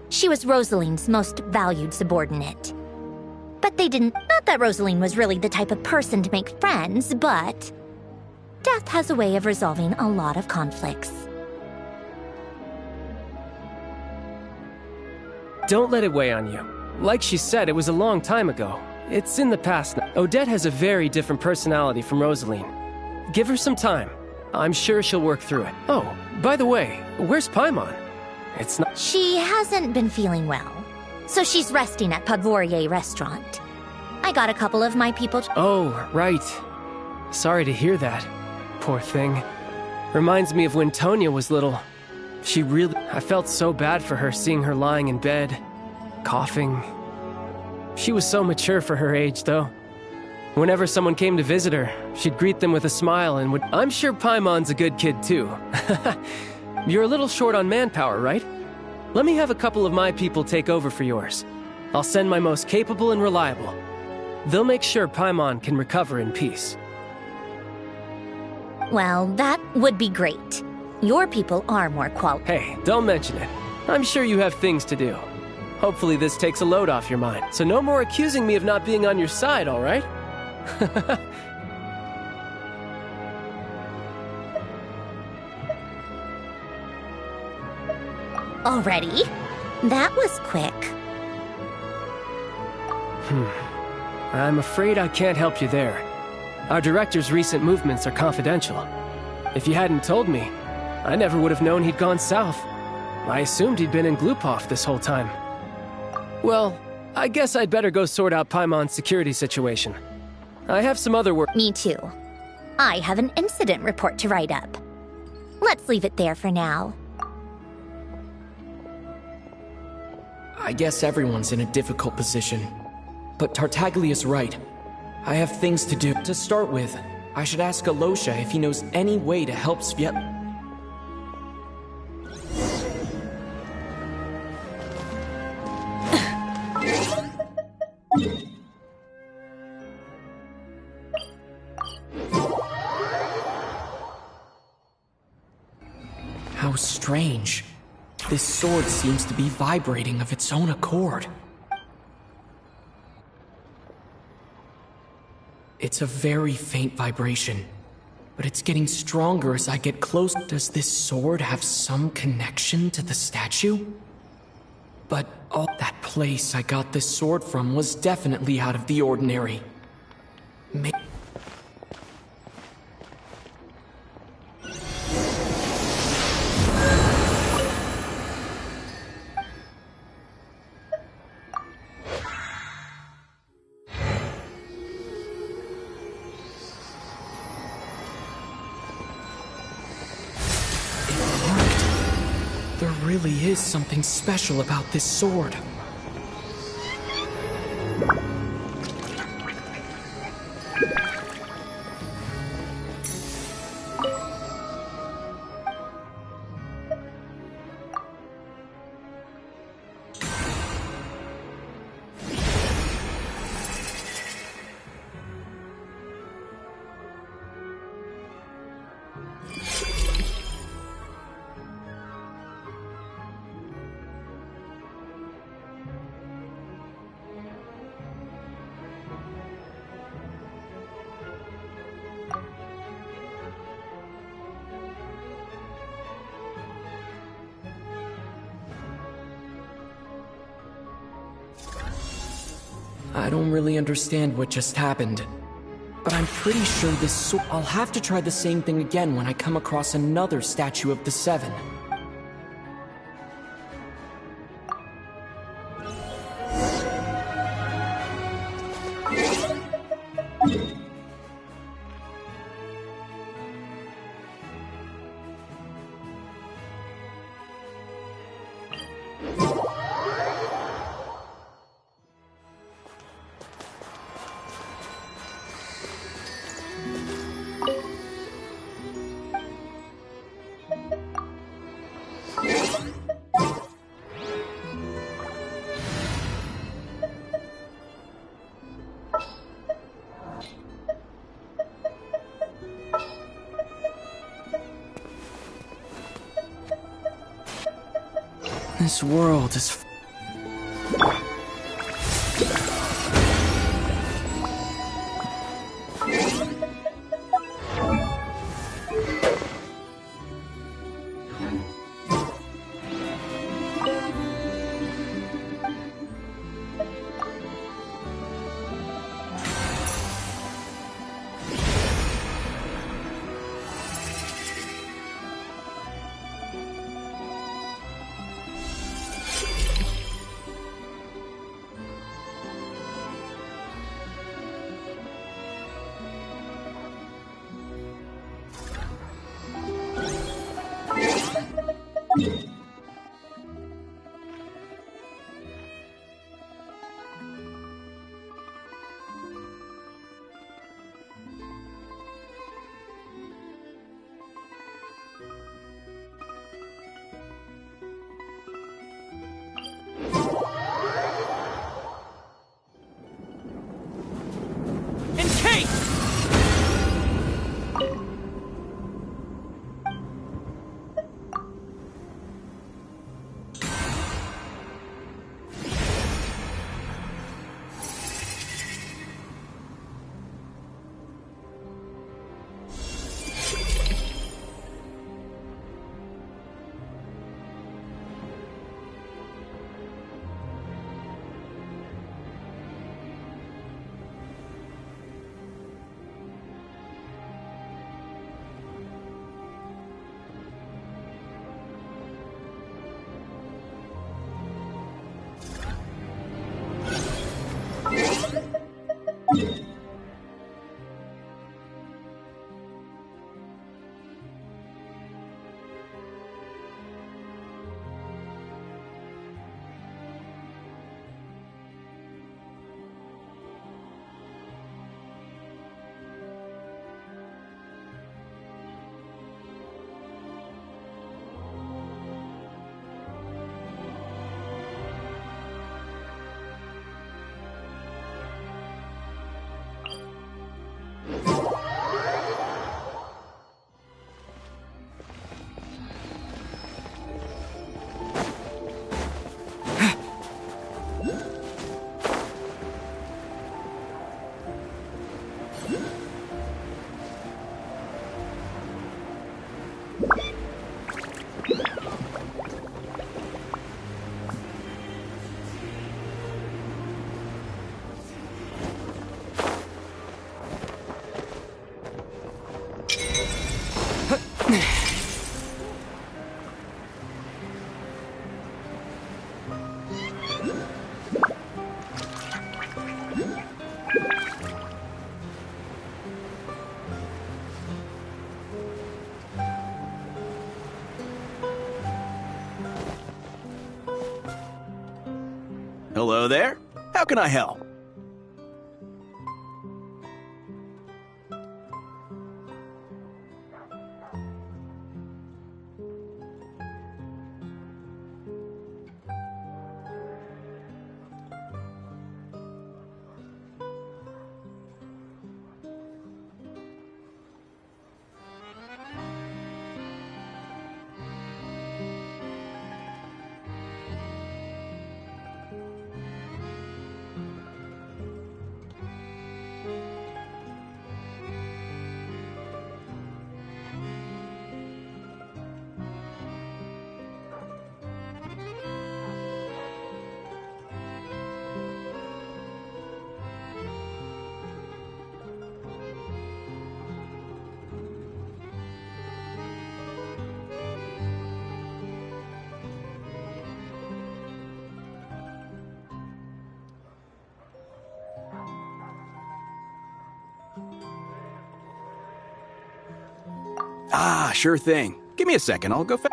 She was Rosaline's most valued subordinate. But they didn't... Not that Rosaline was really the type of person to make friends, but... Death has a way of resolving a lot of conflicts. Don't let it weigh on you. Like she said, it was a long time ago. It's in the past now. Odette has a very different personality from Rosaline. Give her some time. I'm sure she'll work through it. Oh, by the way, where's Paimon? It's not... She hasn't been feeling well, so she's resting at Podvorier restaurant. I got a couple of my people... Oh, right. Sorry to hear that. Poor thing. Reminds me of when Tonya was little. She really... I felt so bad for her seeing her lying in bed, coughing. She was so mature for her age, though. Whenever someone came to visit her, she'd greet them with a smile and would... I'm sure Paimon's a good kid, too. You're a little short on manpower, right? Let me have a couple of my people take over for yours. I'll send my most capable and reliable. They'll make sure Paimon can recover in peace. Well, that would be great. Your people are more Hey, don't mention it. I'm sure you have things to do. Hopefully this takes a load off your mind. So no more accusing me of not being on your side, all right? Already? That was quick. I'm afraid I can't help you there. Our director's recent movements are confidential. If you hadn't told me, I never would have known he'd gone south. I assumed he'd been in Glupov this whole time. Well, I guess I'd better go sort out Paimon's security situation. I have some other work. Me too. I have an incident report to write up. Let's leave it there for now. I guess everyone's in a difficult position. But Tartaglia's right. I have things to do. To start with, I should ask Alosha if he knows any way to help Sviet... How strange. This sword seems to be vibrating of its own accord. It's a very faint vibration, but it's getting stronger as I get close. Does this sword have some connection to the statue? But that place I got this sword from was definitely out of the ordinary. There really is something special about this sword. I don't really understand what just happened. But I'm pretty sure this I'll have to try the same thing again when I come across another statue of the Seven. This world is... Hello there. How can I help? Ah, sure thing. Give me a second, I'll go fetch.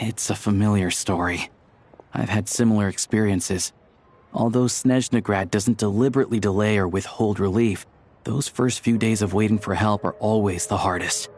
It's a familiar story. I've had similar experiences. Although Snezhnegrad doesn't deliberately delay or withhold relief, those first few days of waiting for help are always the hardest.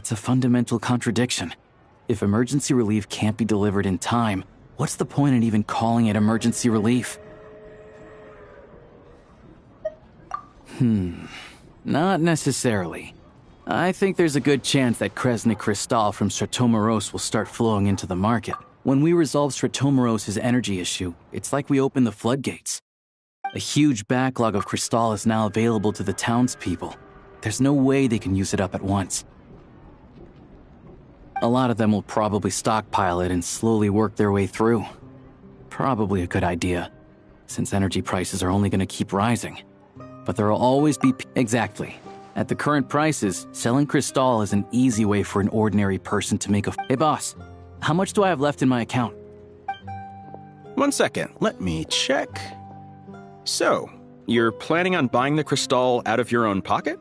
It's a fundamental contradiction. If emergency relief can't be delivered in time, what's the point in even calling it emergency relief? Not necessarily. I think there's a good chance that Kresnik Crystal from Stratomeros will start flowing into the market. When we resolve Stratomeros' energy issue, it's like we open the floodgates. A huge backlog of Crystal is now available to the townspeople. There's no way they can use it up at once. A lot of them will probably stockpile it and slowly work their way through. Probably a good idea, since energy prices are only going to keep rising. But there will always be... Exactly. At the current prices, selling Crystal is an easy way for an ordinary person to make a... Hey boss, how much do I have left in my account? 1 second, let me check. So, you're planning on buying the Crystal out of your own pocket?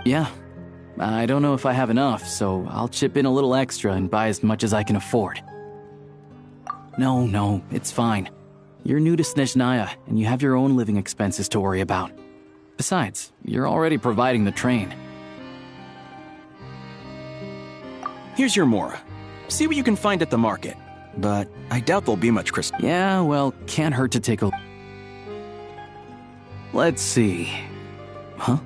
Yeah. I don't know if I have enough, so I'll chip in a little extra and buy as much as I can afford. No, it's fine. You're new to Snezhnaya, and you have your own living expenses to worry about. Besides, you're already providing the train. Here's your Mora. See what you can find at the market. But I doubt there'll be much Crystal. Yeah, well, can't hurt to take a... Let's see... Huh?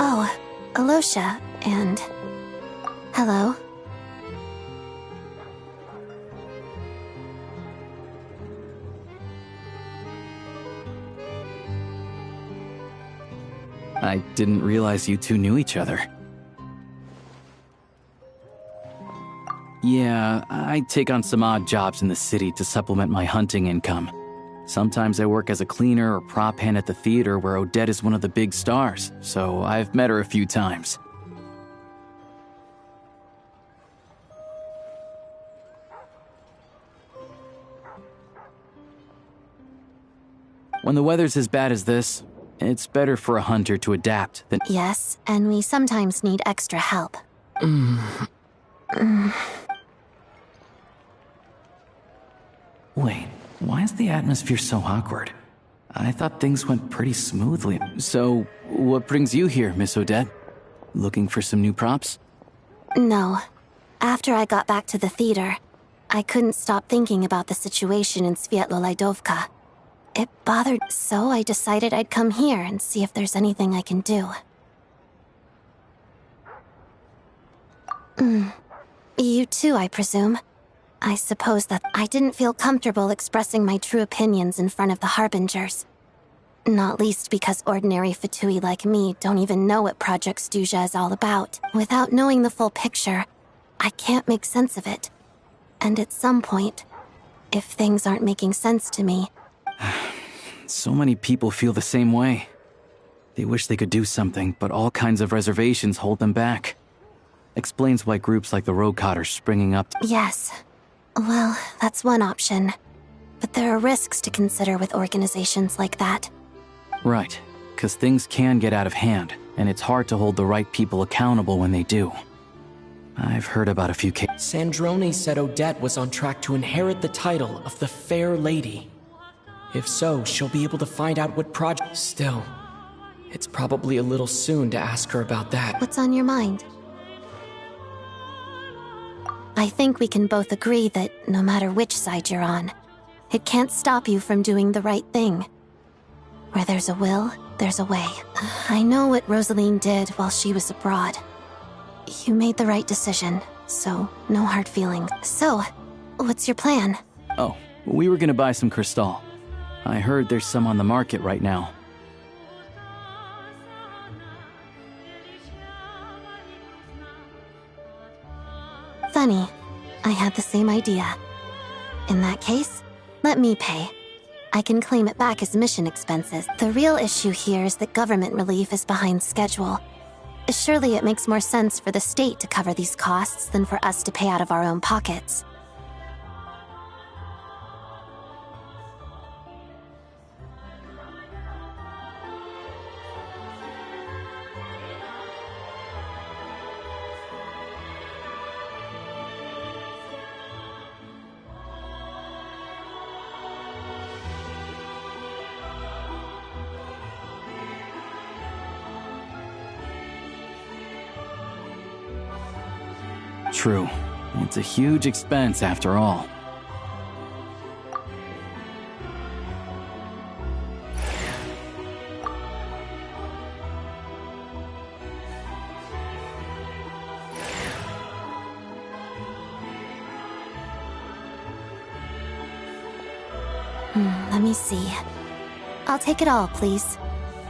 Oh, Alosha, and... Hello. I didn't realize you two knew each other. Yeah, I take on some odd jobs in the city to supplement my hunting income. Sometimes I work as a cleaner or prop hand at the theater where Odette is one of the big stars, so I've met her a few times. When the weather's as bad as this, it's better for a hunter to adapt than... Yes, and we sometimes need extra help. Wait, why is the atmosphere so awkward? I thought things went pretty smoothly. So, what brings you here, Miss Odette? Looking for some new props? No. After I got back to the theater, I couldn't stop thinking about the situation in Sviatlo-Laidovka. It bothered, so I decided I'd come here and see if there's anything I can do. You too, I presume. I suppose that I didn't feel comfortable expressing my true opinions in front of the Harbingers. Not least because ordinary Fatui like me don't even know what Project Stuja is all about. Without knowing the full picture, I can't make sense of it. And at some point, if things aren't making sense to me... So many people feel the same way. They wish they could do something, but all kinds of reservations hold them back. Explains why groups like the Rokot are springing up. Yes. Well, that's one option. But there are risks to consider with organizations like that. Right, because things can get out of hand, and it's hard to hold the right people accountable when they do. I've heard about a few cases. Sandrone said Odette was on track to inherit the title of the Fair Lady. If so, she'll be able to find out what project... Still, it's probably a little soon to ask her about that. What's on your mind? I think we can both agree that no matter which side you're on, it can't stop you from doing the right thing. Where there's a will, there's a way. I know what Rosaline did while she was abroad. You made the right decision, so no hard feelings. So, what's your plan? Oh, we were gonna buy some Crystal. I heard there's some on the market right now. Funny. I had the same idea. In that case, let me pay. I can claim it back as mission expenses. The real issue here is that government relief is behind schedule. Surely it makes more sense for the state to cover these costs than for us to pay out of our own pockets. true. It's a huge expense after all. Let me see. I'll take it all, please.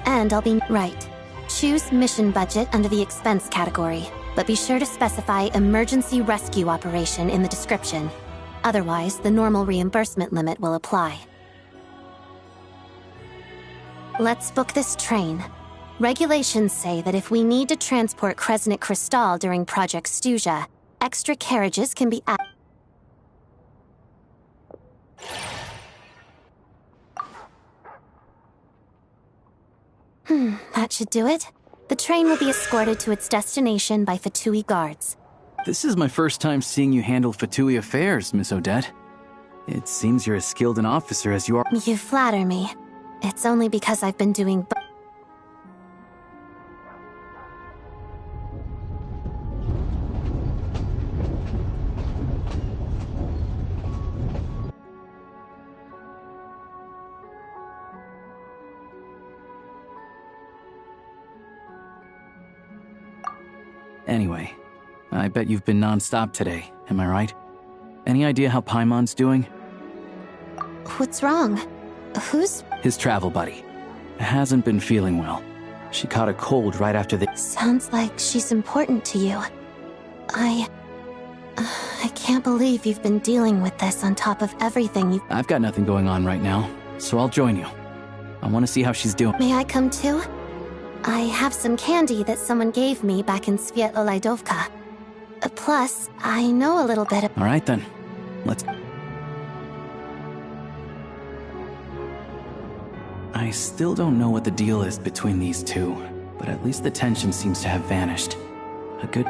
And I'll be right. Choose mission budget under the expense category, but be sure to specify emergency rescue operation in the description. Otherwise, the normal reimbursement limit will apply. Let's book this train. Regulations say that if we need to transport Crescent Crystal during Project Stuja, extra carriages can be added. That should do it. The train will be escorted to its destination by Fatui guards. This is my first time seeing you handle Fatui affairs, Miss Odette. It seems you're as skilled an officer as you are. You flatter me. It's only because I've been doing Anyway, I bet you've been non-stop today, am I right? Any idea how Paimon's doing? What's wrong? Who's... His travel buddy. Hasn't been feeling well. She caught a cold right after the... Sounds like she's important to you. I can't believe you've been dealing with this on top of everything you've... I've got nothing going on right now, so I'll join you. I want to see how she's doing. May I come too? I have some candy that someone gave me back in Svietlo-Lidovka. Plus, I know a little bit of... All right then. Let's... I still don't know what the deal is between these two, but at least the tension seems to have vanished. A good...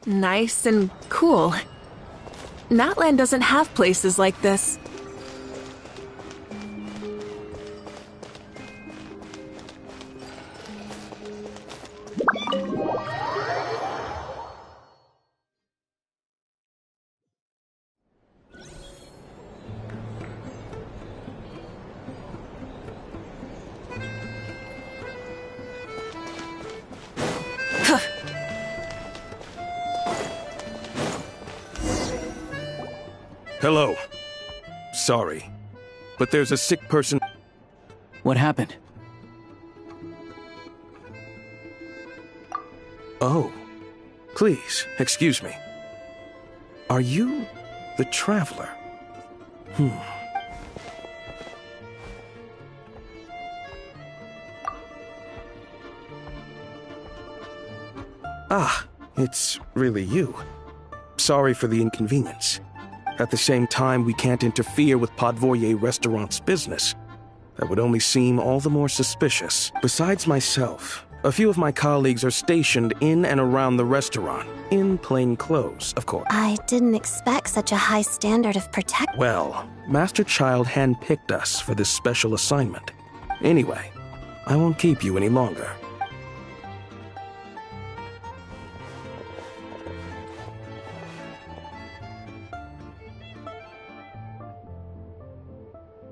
Nice and cool. Natland doesn't have places like this. Hello. Sorry, but there's a sick person. What happened? Oh, please, excuse me. Are you the Traveler? Ah, it's really you. Sorry for the inconvenience. At the same time, we can't interfere with Podvoye Restaurant's business. That would only seem all the more suspicious. Besides myself, a few of my colleagues are stationed in and around the restaurant, in plain clothes, of course. I didn't expect such a high standard of protection. Well, Master Child handpicked us for this special assignment. Anyway, I won't keep you any longer.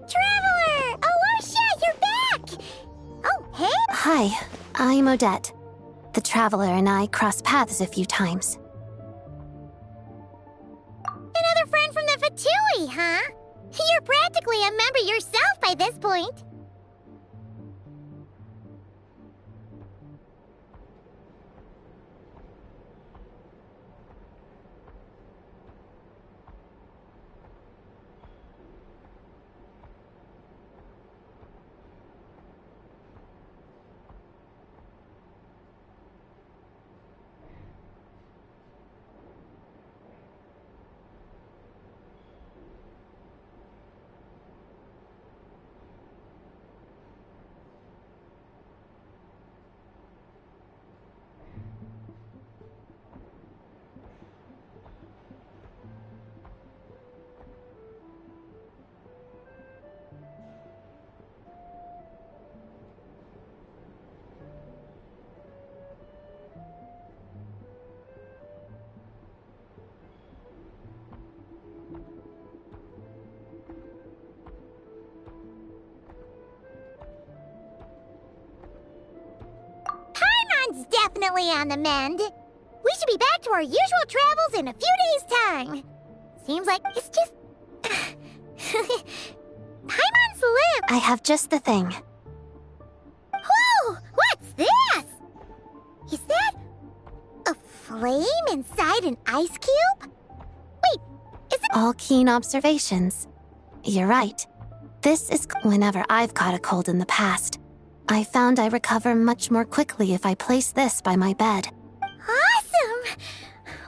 Traveler! Alasha, you're back! Oh, hey! Hi, I'm Odette. The Traveler and I crossed paths a few times. Another friend from the Fatui, huh? You're practically a member yourself by this point. Definitely on the mend. We should be back to our usual travels in a few days' time. Seems like it's just... Paimon's lip! I have just the thing. Whoa! What's this? Is that... a flame inside an ice cube? Wait, is it... All keen observations. You're right. This is whenever I've caught a cold in the past. I found I recover much more quickly if I place this by my bed. Awesome!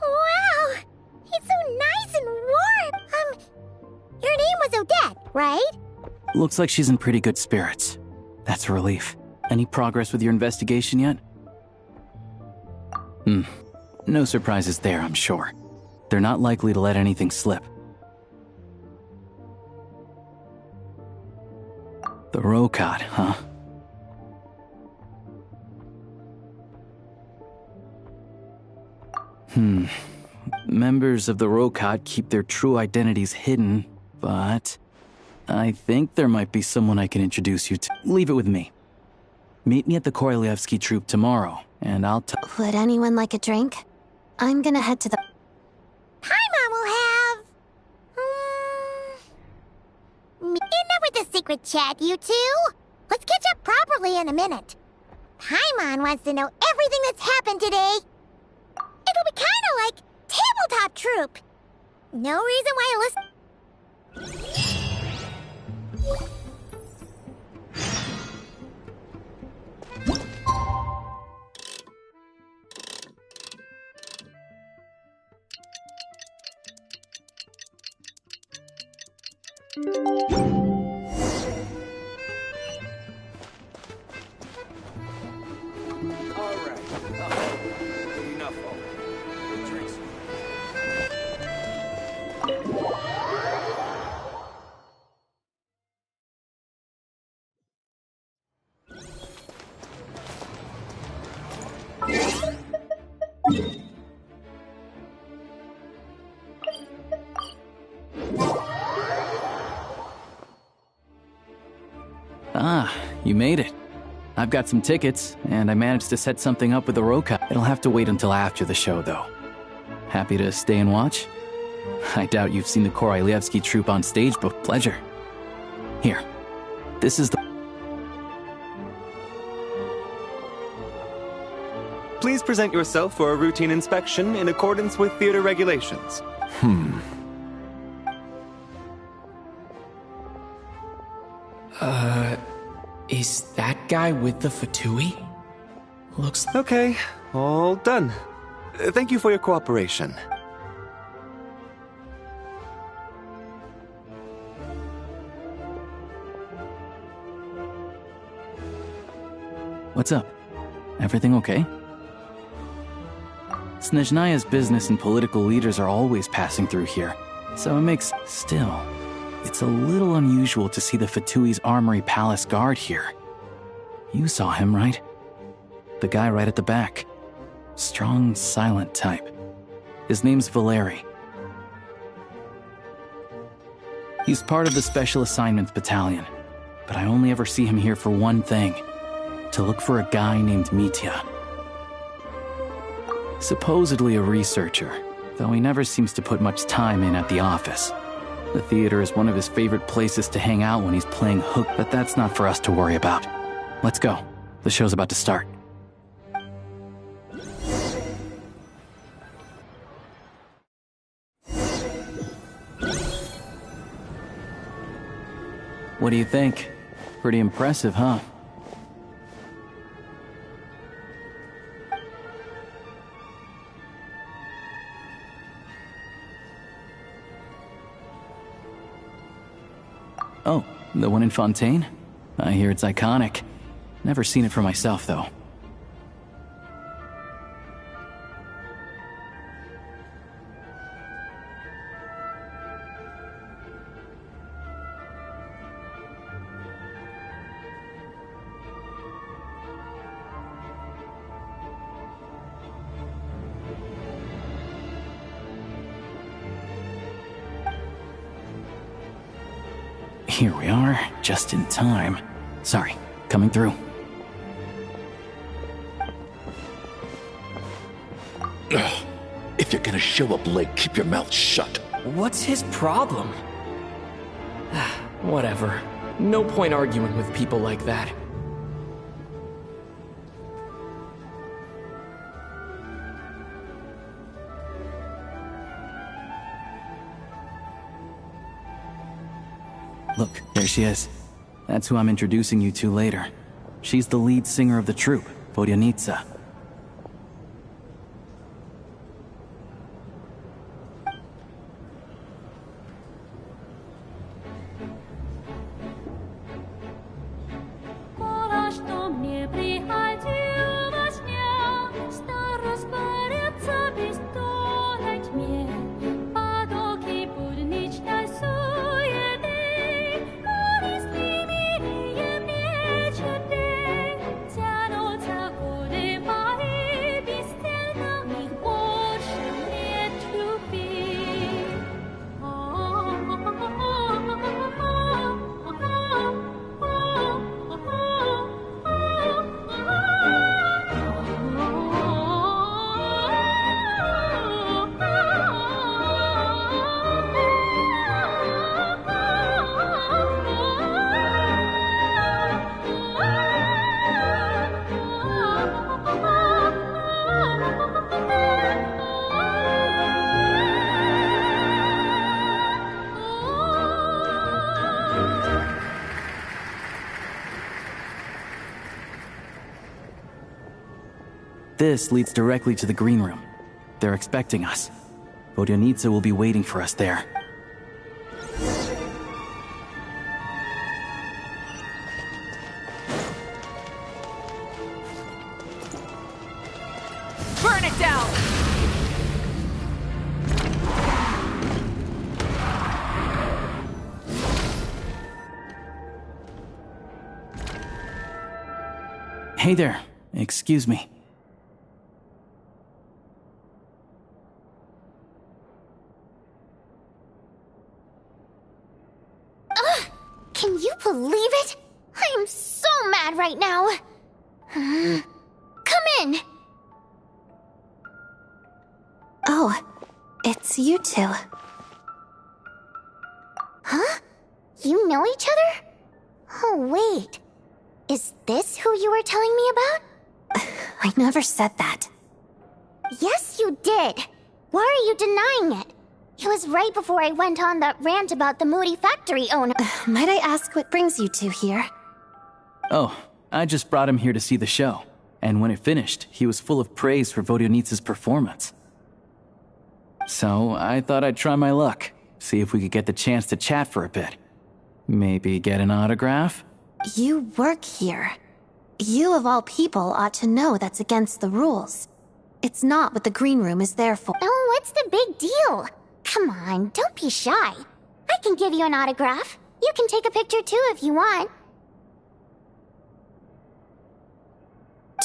Wow! It's so nice and warm! Your name was Odette, right? Looks like she's in pretty good spirits. That's a relief. Any progress with your investigation yet? No surprises there, I'm sure. They're not likely to let anything slip. The Rokad, huh? Members of the Rokad keep their true identities hidden, but I think there might be someone I can introduce you to. Leave it with me. Meet me at the Korolyevsky Troop tomorrow, and I'll Would anyone like a drink? I'm gonna head to the... Paimon will have... Enough with the secret chat, you two! Let's catch up properly in a minute. Paimon wants to know everything that's happened today. It'll be kinda like Tabletop Troop. No reason why I listen. Ah, you made it. I've got some tickets, and I managed to set something up with the Roka. It'll have to wait until after the show, though. Happy to stay and watch? I doubt you've seen the Korolyevsky troupe on stage, but pleasure. Here, this is the... Please present yourself for a routine inspection in accordance with theater regulations. Is that guy with the Fatui? Looks like... Okay, all done. Thank you for your cooperation. What's up? Everything okay? Snezhnaya's business and political leaders are always passing through here, so it makes... Still, it's a little unusual to see the Fatui's Armory Palace guard here. You saw him, right? The guy right at the back. Strong, silent type. His name's Valeri. He's part of the Special Assignments Battalion, but I only ever see him here for one thing. To look for a guy named Mitya. Supposedly a researcher, though he never seems to put much time in at the office. The theater is one of his favorite places to hang out when he's playing hook, but that's not for us to worry about. Let's go. The show's about to start. What do you think? Pretty impressive, huh? Oh, the one in Fontaine? I hear it's iconic. Never seen it for myself, though. Here we are, just in time. Sorry, coming through. Ugh. If you're gonna show up late, keep your mouth shut. What's his problem? Whatever. No point arguing with people like that. Look, there she is. That's who I'm introducing you to later. She's the lead singer of the troupe, Vodyanitsa. This leads directly to the green room. They're expecting us. Vodyanitsa will be waiting for us there. Burn it down! Hey there. Excuse me. Can you believe it? I am so mad right now. Come in. Oh, it's you two. Huh? You know each other? Oh, wait. Is this who you were telling me about? I never said that. Yes, you did. Why are you denying it? It was right before I went on that rant about the moody factory owner. Might I ask what brings you two here? Oh, I just brought him here to see the show. And when it finished, he was full of praise for Vodyanitsa's performance. So I thought I'd try my luck, see if we could get the chance to chat for a bit. Maybe get an autograph? You work here. You of all people ought to know that's against the rules. It's not what the green room is there for. Oh, what's the big deal? Come on, don't be shy. I can give you an autograph. You can take a picture too if you want.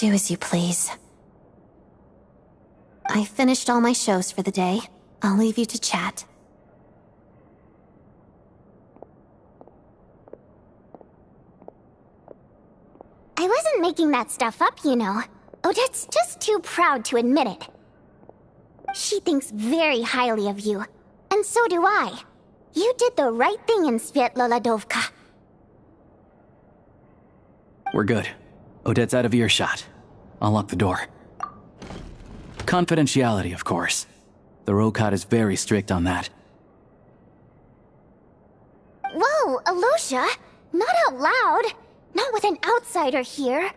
Do as you please. I finished all my shows for the day. I'll leave you to chat. I wasn't making that stuff up, you know. Odette's just too proud to admit it. She thinks very highly of you, and so do I. You did the right thing in Svietloladovka. We're good. Odette's out of earshot. I'll lock the door. Confidentiality, of course. The Rokat is very strict on that. Whoa, Alosha! Not out loud! Not with an outsider here!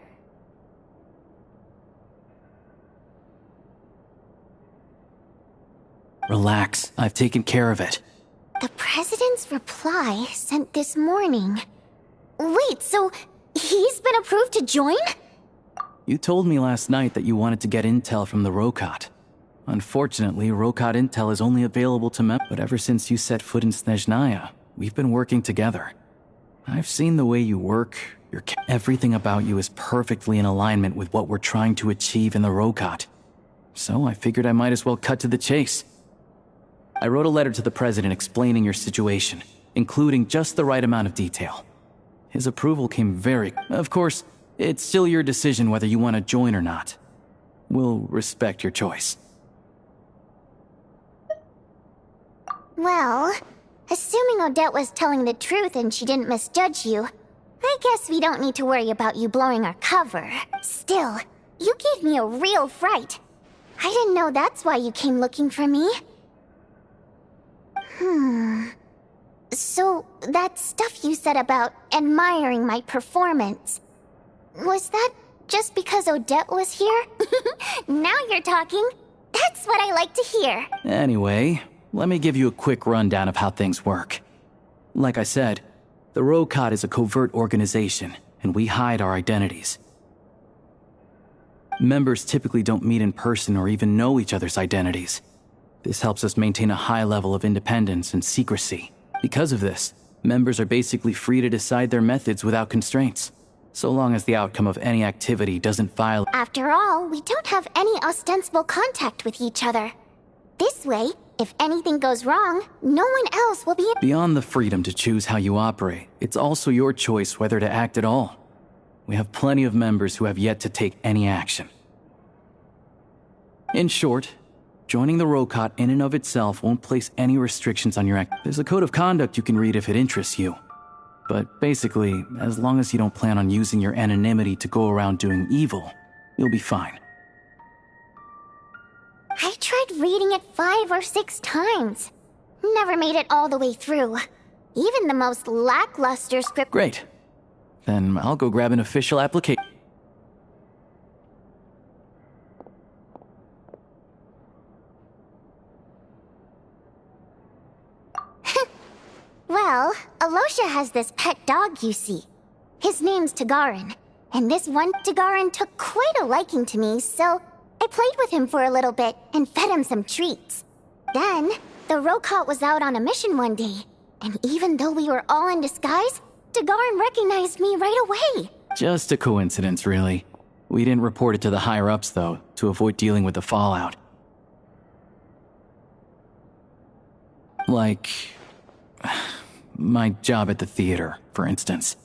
Relax, I've taken care of it. The President's reply sent this morning. Wait, so he's been approved to join? You told me last night that you wanted to get intel from the Rokat. Unfortunately, Rokat intel is only available to members, but ever since you set foot in Snezhnaya, we've been working together. I've seen the way you work, everything about you is perfectly in alignment with what we're trying to achieve in the Rokat. So I figured I might as well cut to the chase. I wrote a letter to the President explaining your situation, including just the right amount of detail. His approval came very... Of course, it's still your decision whether you want to join or not. We'll respect your choice. Well, assuming Odette was telling the truth and she didn't misjudge you, I guess we don't need to worry about you blowing our cover. Still, you gave me a real fright. I didn't know that's why you came looking for me. So, that stuff you said about admiring my performance, was that just because Odette was here? Now you're talking. That's what I like to hear. Anyway, let me give you a quick rundown of how things work. Like I said, the Rokat is a covert organization, and we hide our identities. Members typically don't meet in person or even know each other's identities. This helps us maintain a high level of independence and secrecy. Because of this, members are basically free to decide their methods without constraints, so long as the outcome of any activity doesn't violate. After all, we don't have any ostensible contact with each other. This way, if anything goes wrong, no one else will be... Beyond the freedom to choose how you operate, it's also your choice whether to act at all. We have plenty of members who have yet to take any action. In short, joining the Rokat in and of itself won't place any restrictions on your act. There's a code of conduct you can read if it interests you. But basically, as long as you don't plan on using your anonymity to go around doing evil, you'll be fine. I tried reading it 5 or 6 times. Never made it all the way through. Even the most lackluster script... Great. Then I'll go grab an official application. Well, Alosha has this pet dog, you see. His name's Tagarin, and this one Tagarin took quite a liking to me, so I played with him for a little bit and fed him some treats. Then, the Rokot was out on a mission one day, and even though we were all in disguise, Tagarin recognized me right away. Just a coincidence, really. We didn't report it to the higher-ups, though, to avoid dealing with the fallout. Like... my job at the theater, for instance.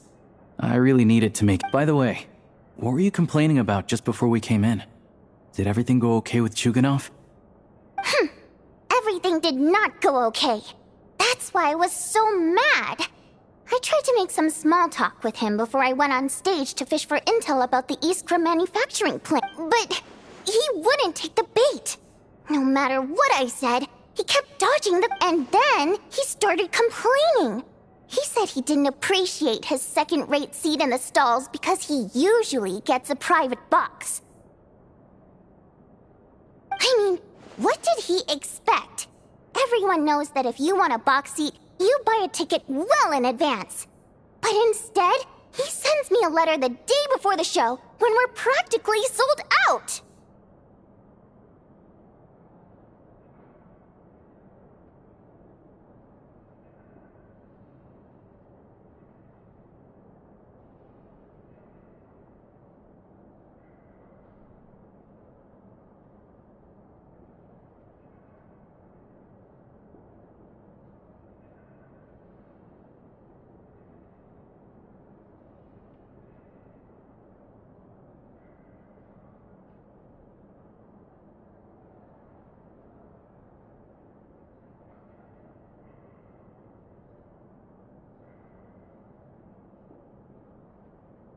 I really needed to make... By the way, what were you complaining about just before we came in? Did everything go okay with Chuganov? Everything did not go okay. That's why I was so mad. I tried to make some small talk with him before I went on stage to fish for intel about the Iskra manufacturing plant, but he wouldn't take the bait. No matter what I said, he kept dodging and then he started complaining. He said he didn't appreciate his second-rate seat in the stalls because he usually gets a private box. I mean, what did he expect? Everyone knows that if you want a box seat, you buy a ticket well in advance. But instead, he sends me a letter the day before the show when we're practically sold out.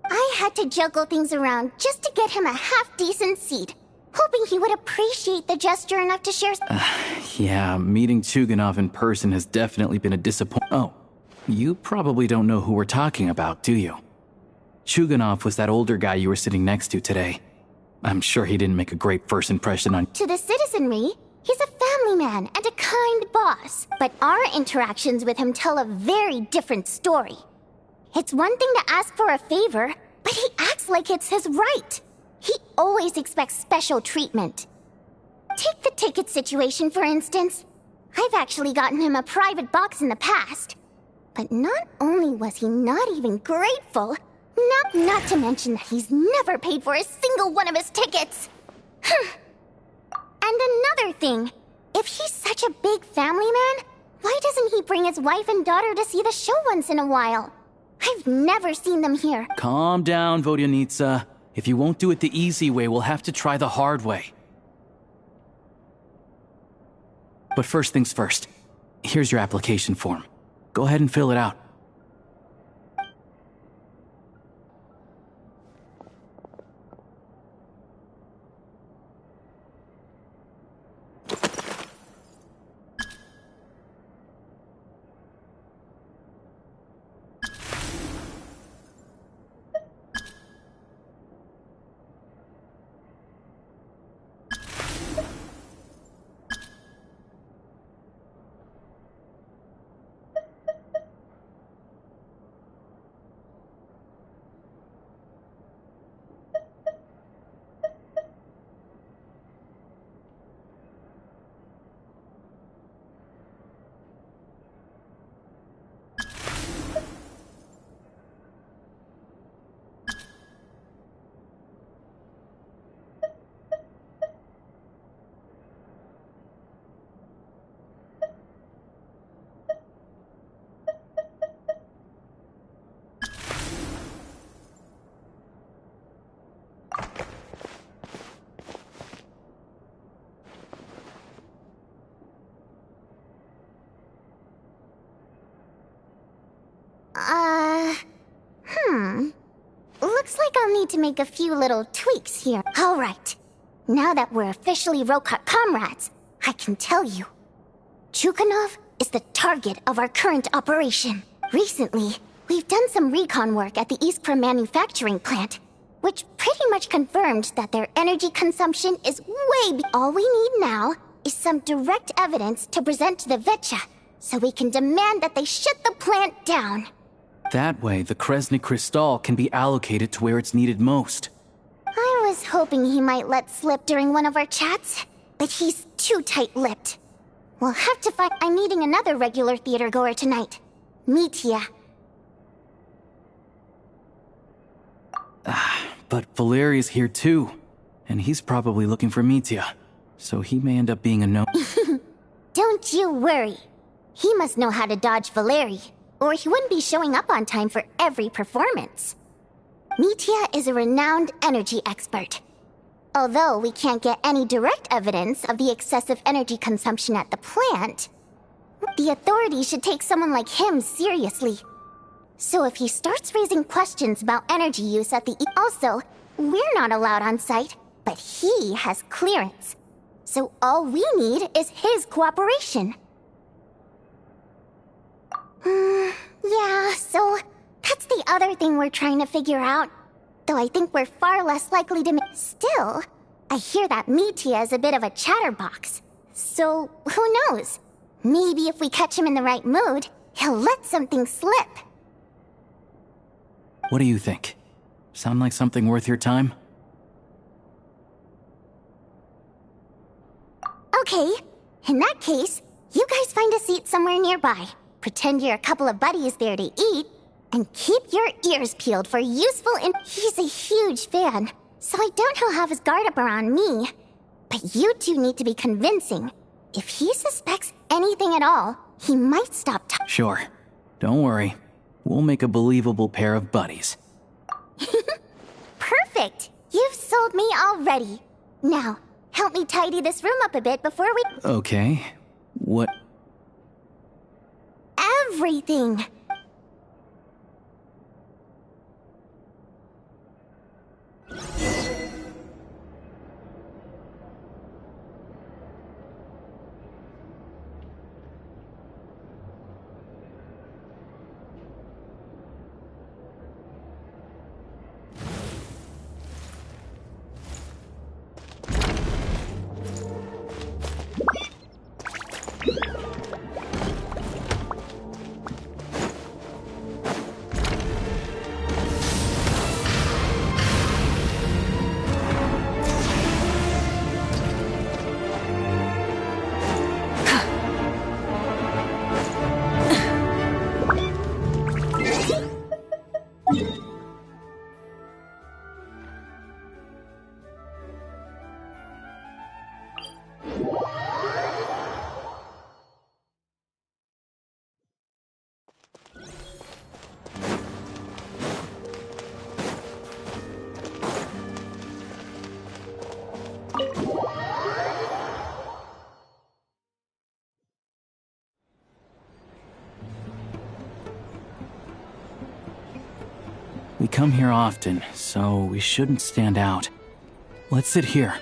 I had to juggle things around just to get him a half-decent seat, hoping he would appreciate the gesture enough to share... Yeah, meeting Chuganov in person has definitely been a disappointment. Oh, you probably don't know who we're talking about, do you? Chuganov was that older guy you were sitting next to today. I'm sure he didn't make a great first impression on... To the citizenry, he's a family man and a kind boss, but our interactions with him tell a very different story. It's one thing to ask for a favor, but he acts like it's his right. He always expects special treatment. Take the ticket situation, for instance. I've actually gotten him a private box in the past. But not only was he not even grateful, not to mention that he's never paid for a single one of his tickets. And another thing, if he's such a big family man, why doesn't he bring his wife and daughter to see the show once in a while? I've never seen them here. Calm down, Vodyanitsa. If you won't do it the easy way, we'll have to try the hard way. But first things first. Here's your application form. Go ahead and fill it out. Looks like I'll need to make a few little tweaks here. Alright. Now that we're officially Rokot comrades, I can tell you. Chuganov is the target of our current operation. Recently, we've done some recon work at the Iskra manufacturing plant, which pretty much confirmed that their energy consumption is way All we need now is some direct evidence to present to the Vetcha, so we can demand that they shut the plant down. That way, the Kresnik Crystal can be allocated to where it's needed most. I was hoping he might let slip during one of our chats, but he's too tight-lipped. We'll have to find... I'm meeting another regular theater goer tonight. Mitya. But Valeria's here too, and he's probably looking for Mitya, so he may end up being a no. Don't you worry. He must know how to dodge Valeri, or he wouldn't be showing up on time for every performance. Mitya is a renowned energy expert. Although we can't get any direct evidence of the excessive energy consumption at the plant, the authorities should take someone like him seriously. So if he starts raising questions about energy use at the... Also, we're not allowed on site, but he has clearance. So all we need is his cooperation. Yeah, so that's the other thing we're trying to figure out. Though I think we're far less likely to... Still, I hear that Mitya is a bit of a chatterbox. So, who knows? Maybe if we catch him in the right mood, he'll let something slip. What do you think? Sound like something worth your time? Okay, in that case, you guys find a seat somewhere nearby. Pretend you're a couple of buddies there to eat, and keep your ears peeled for useful He's a huge fan, so I doubt he'll have his guard up around me. But you two need to be convincing. If he suspects anything at all, he might stop Sure. Don't worry. We'll make a believable pair of buddies. Perfect! You've sold me already. Now, help me tidy this room up a bit before we... Okay. What? Everything! We come here often, so we shouldn't stand out. Let's sit here.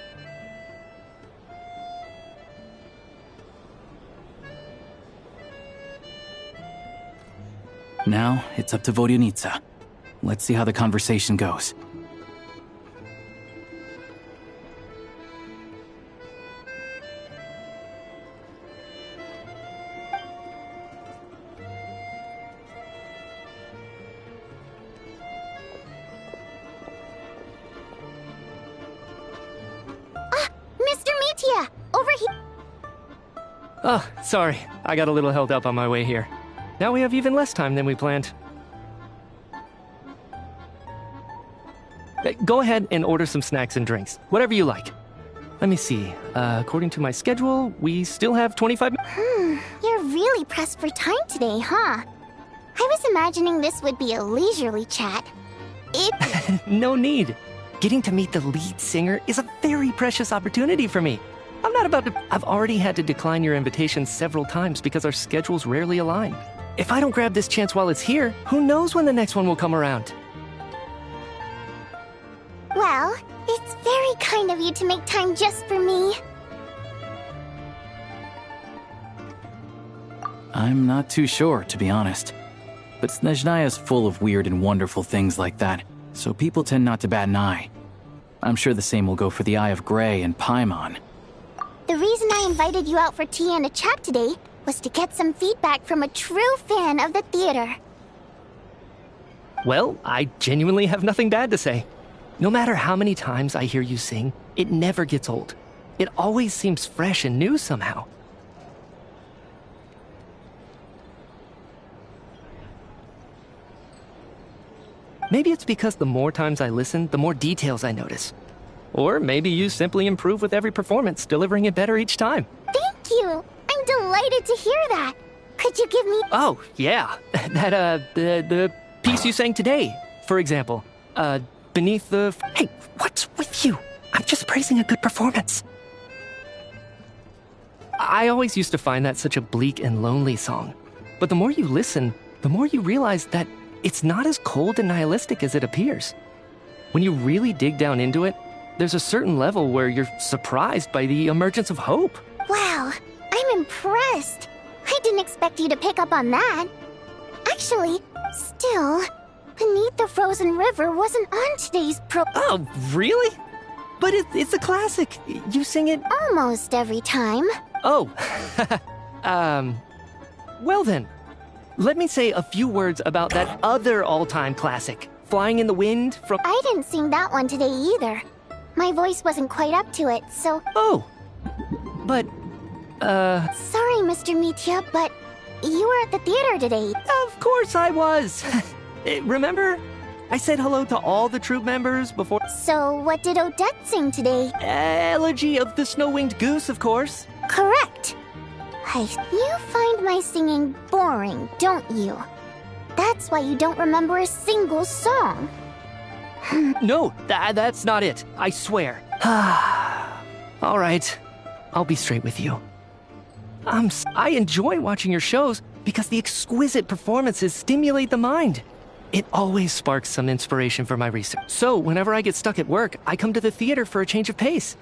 Now, it's up to Vodyanitsa. Let's see how the conversation goes. Mr. Mitya! Over here! Oh, sorry. I got a little held up on my way here. Now we have even less time than we planned. Go ahead and order some snacks and drinks. Whatever you like. Let me see. According to my schedule, we still have 25 minutes. You're really pressed for time today, huh? I was imagining this would be a leisurely chat. No need. Getting to meet the lead singer is a very precious opportunity for me. I'm not about to... I've already had to decline your invitation several times because our schedules rarely align. If I don't grab this chance while it's here, who knows when the next one will come around? Well, it's very kind of you to make time just for me. I'm not too sure, to be honest. But Snezhnaya is full of weird and wonderful things like that, so people tend not to bat an eye. I'm sure the same will go for the Eye of Grey and Paimon. The reason I invited you out for tea and a chat today was to get some feedback from a true fan of the theater. Well, I genuinely have nothing bad to say. No matter how many times I hear you sing, it never gets old. It always seems fresh and new somehow. Maybe it's because the more times I listen, the more details I notice. Or maybe you simply improve with every performance, delivering it better each time. Thank you! I'm delighted to hear that! Could you give me— Oh, yeah. The piece you sang today, for example. Beneath the— Hey, what's with you? I'm just praising a good performance. I always used to find that such a bleak and lonely song. But the more you listen, the more you realize that it's not as cold and nihilistic as it appears. When you really dig down into it, there's a certain level where you're surprised by the emergence of hope. Wow, I'm impressed. I didn't expect you to pick up on that. Actually, still, Beneath the Frozen River wasn't on today's Oh, really? But it's a classic. You sing it almost every time. Oh, well then, let me say a few words about that other all-time classic, Flying in the Wind from— I didn't sing that one today either. My voice wasn't quite up to it, so— Oh, but, Sorry, Mr. Mitya, but you were at the theater today. Of course I was. Remember? I said hello to all the troop members before— So what did Odette sing today? Elegy of the Snow-Winged Goose, of course. Correct. You find my singing boring, don't you? That's why you don't remember a single song. No, that's not it. I swear. All right, I'll be straight with you. I enjoy watching your shows because the exquisite performances stimulate the mind. It always sparks some inspiration for my research. So whenever I get stuck at work, I come to the theater for a change of pace.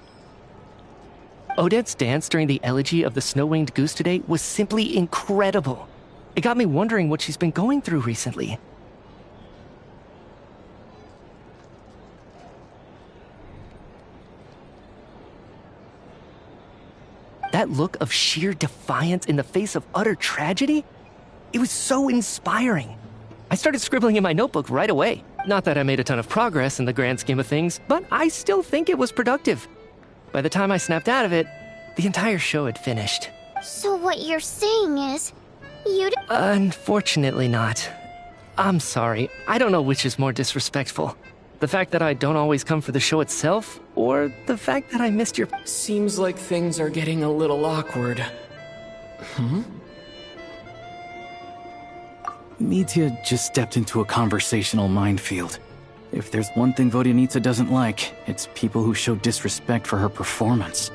Odette's dance during the Elegy of the Snow-Winged Goose today was simply incredible. It got me wondering what she's been going through recently. That look of sheer defiance in the face of utter tragedy? It was so inspiring. I started scribbling in my notebook right away. Not that I made a ton of progress in the grand scheme of things, but I still think it was productive. By the time I snapped out of it, the entire show had finished. So what you're saying is, Unfortunately not. I'm sorry. I don't know which is more disrespectful. The fact that I don't always come for the show itself, or the fact that I missed your— Seems like things are getting a little awkward. Mitya just stepped into a conversational minefield. If there's one thing Vodyanitsa doesn't like, it's people who show disrespect for her performance.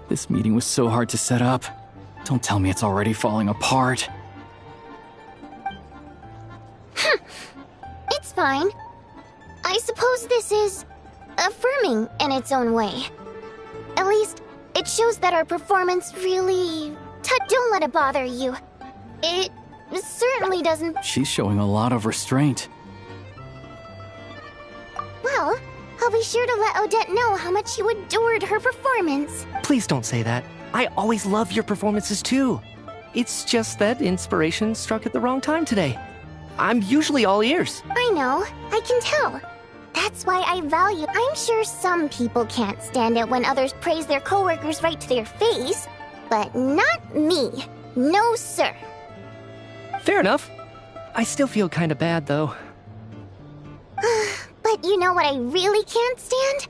This meeting was so hard to set up. Don't tell me it's already falling apart. It's fine. I suppose this is affirming in its own way. At least, it shows that our performance really— Don't let it bother you. It certainly doesn't— She's showing a lot of restraint. Well, I'll be sure to let Odette know how much you adored her performance. Please don't say that. I always love your performances too. It's just that inspiration struck at the wrong time today. I'm usually all ears. I know, I can tell. That's why I value— I'm sure some people can't stand it when others praise their coworkers right to their face, but not me. No, sir. Fair enough. I still feel kinda bad, though. But you know what I really can't stand?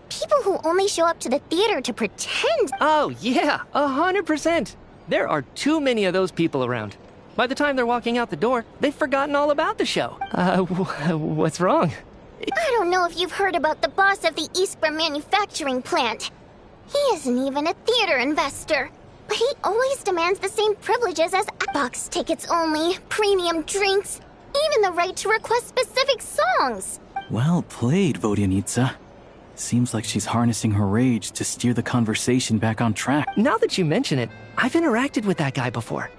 People who only show up to the theater to pretend. Oh, yeah, 100%. There are too many of those people around. By the time they're walking out the door, they've forgotten all about the show. What's wrong? I don't know if you've heard about the boss of the Iskra manufacturing plant. He isn't even a theater investor. But he always demands the same privileges as box tickets only, premium drinks, even the right to request specific songs. Well played, Vodyanitsa. Seems like she's harnessing her rage to steer the conversation back on track. Now that you mention it, I've interacted with that guy before.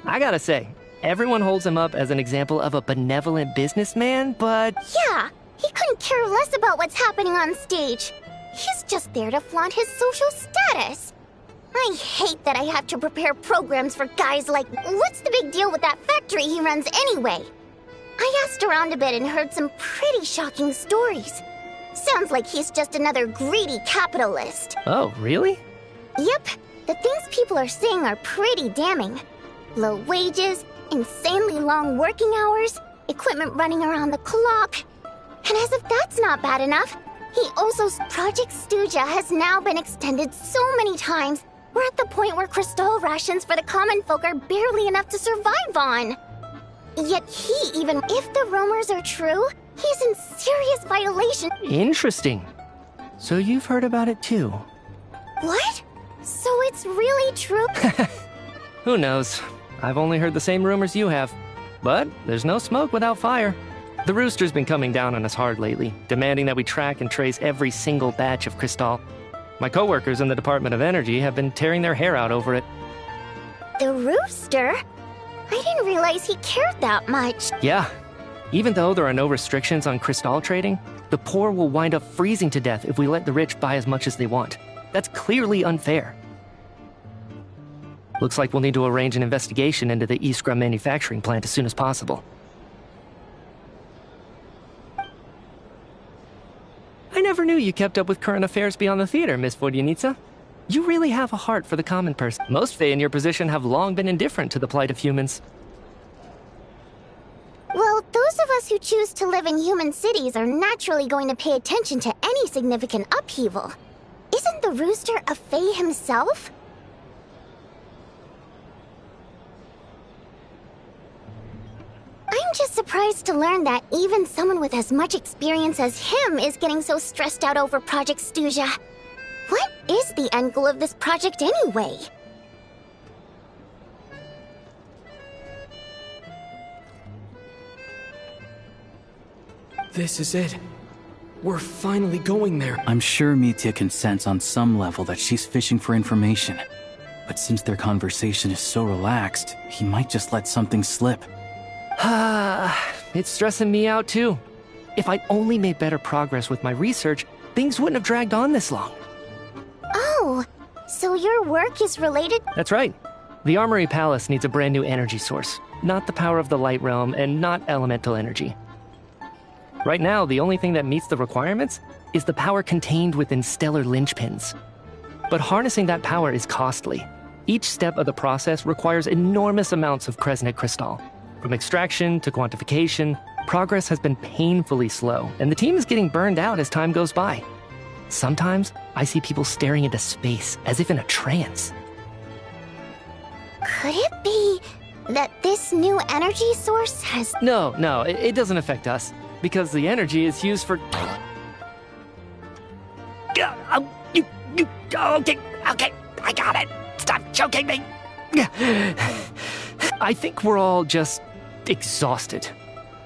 I gotta say, everyone holds him up as an example of a benevolent businessman, but— Yeah, he couldn't care less about what's happening on stage. He's just there to flaunt his social status. I hate that I have to prepare programs for guys like... What's the big deal with that factory he runs anyway? I asked around a bit and heard some pretty shocking stories. Sounds like he's just another greedy capitalist. Oh, really? Yep. The things people are saying are pretty damning. Low wages, insanely long working hours, equipment running around the clock. And as if that's not bad enough, he also... Project Stuja has now been extended so many times, we're at the point where crystal rations for the common folk are barely enough to survive on. Yet he, even if the rumors are true, he's in serious violation. Interesting. So you've heard about it too? What? So it's really true? Who knows? I've only heard the same rumors you have. But there's no smoke without fire. The Rooster's been coming down on us hard lately, demanding that we track and trace every single batch of Crystal. My coworkers in the Department of Energy have been tearing their hair out over it. The Rooster? I didn't realize he cared that much. Yeah. Even though there are no restrictions on Crystal trading, the poor will wind up freezing to death if we let the rich buy as much as they want. That's clearly unfair. Looks like we'll need to arrange an investigation into the Iskra manufacturing plant as soon as possible. I never knew you kept up with current affairs beyond the theater, Miss Vodyanica. You really have a heart for the common person. Most Fae in your position have long been indifferent to the plight of humans. Well, those of us who choose to live in human cities are naturally going to pay attention to any significant upheaval. Isn't the Rooster a Fae himself? I'm just surprised to learn that even someone with as much experience as him is getting so stressed out over Project Stuja. What is the end goal of this project anyway? This is it. We're finally going there. I'm sure Mitya can sense on some level that she's fishing for information. But since their conversation is so relaxed, he might just let something slip. It's stressing me out too. If I'd only made better progress with my research, things wouldn't have dragged on this long. Oh, so your work is related? That's right. The Armory Palace needs a brand new energy source. Not the power of the Light Realm and not elemental energy. Right now, the only thing that meets the requirements is the power contained within stellar linchpins. But harnessing that power is costly. Each step of the process requires enormous amounts of Kresnik crystal. From extraction to quantification, progress has been painfully slow, and the team is getting burned out as time goes by. Sometimes, I see people staring into space as if in a trance. Could it be that this new energy source has... No, it doesn't affect us, because the energy is used for... Okay, I got it. Stop choking me. I think we're all just exhausted.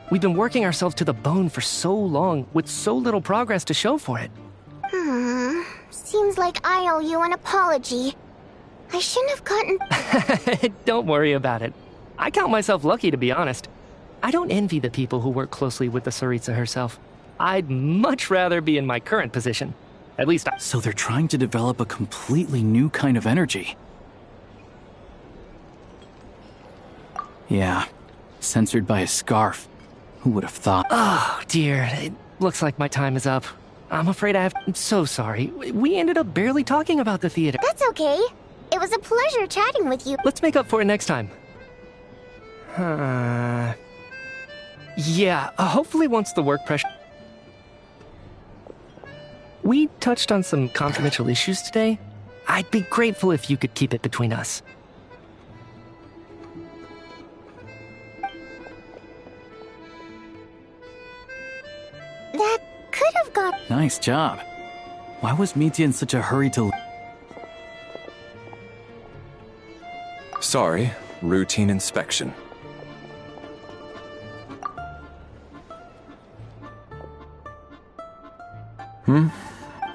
We've been working ourselves to the bone for so long, with so little progress to show for it. Seems like I owe you an apology. I shouldn't have gotten... Don't worry about it. I count myself lucky, to be honest. I don't envy the people who work closely with the Tsaritsa herself. I'd much rather be in my current position. At least I... So they're trying to develop a completely new kind of energy. Yeah, censored by a scarf. Who would have thought? Oh, dear. It looks like my time is up. I'm afraid I'm so sorry. We ended up barely talking about the theater. That's okay. It was a pleasure chatting with you. Let's make up for it next time. Yeah, hopefully once the work pressure... We touched on some confidential issues today. I'd be grateful if you could keep it between us. That could have got... Nice job. Why was Mitya in such a hurry to... Sorry, routine inspection.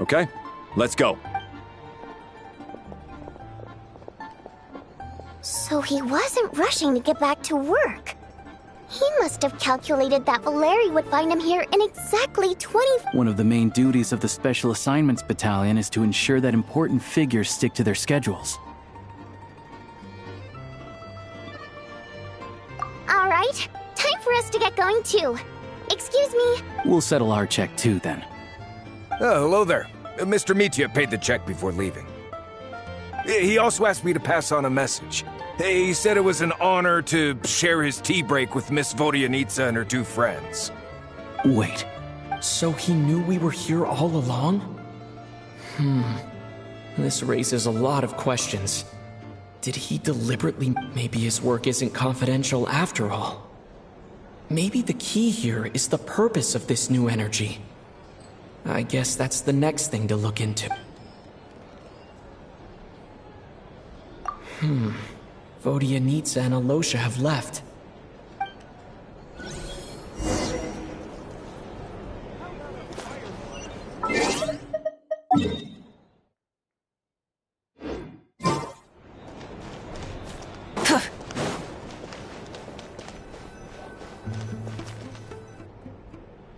Okay, let's go. So he wasn't rushing to get back to work. He must have calculated that Valeri would find him here in exactly 20... One of the main duties of the Special Assignments Battalion is to ensure that important figures stick to their schedules. Alright, time for us to get going too. Excuse me. We'll settle our check too, then. Oh, hello there. Mr. Mitya paid the check before leaving. He also asked me to pass on a message. He said it was an honor to share his tea break with Miss Vodyanitsa and her two friends. Wait. So he knew we were here all along? This raises a lot of questions. Did he deliberately... Maybe his work isn't confidential after all. Maybe the key here is the purpose of this new energy. I guess that's the next thing to look into. Vodyanitsa and Alosha have left.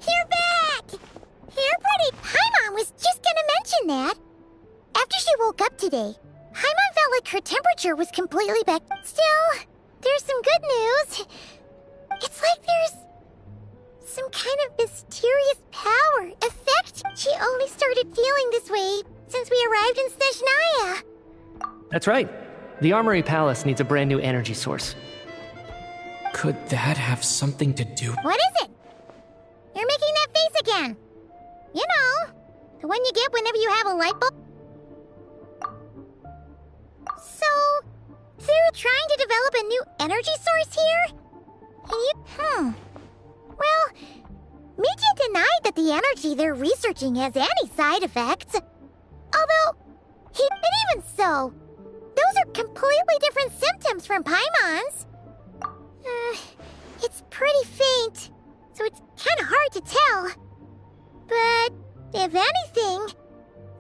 You're back! You're pretty... Paimon was just gonna mention that. After she woke up today, Paimon felt like her temperature was completely back. Still, there's some good news. It's like there's some kind of mysterious power, effect. She only started feeling this way since we arrived in Snezhnaya. That's right. The Armory Palace needs a brand new energy source. Could that have something to do? What is it? You're making that face again. You know, the one you get whenever you have a light bulb. So, they're trying to develop a new energy source here? And you... Well, Mitya denied that the energy they're researching has any side effects. Although, and even so, those are completely different symptoms from Paimon's. It's pretty faint, so it's kind of hard to tell. But, if anything,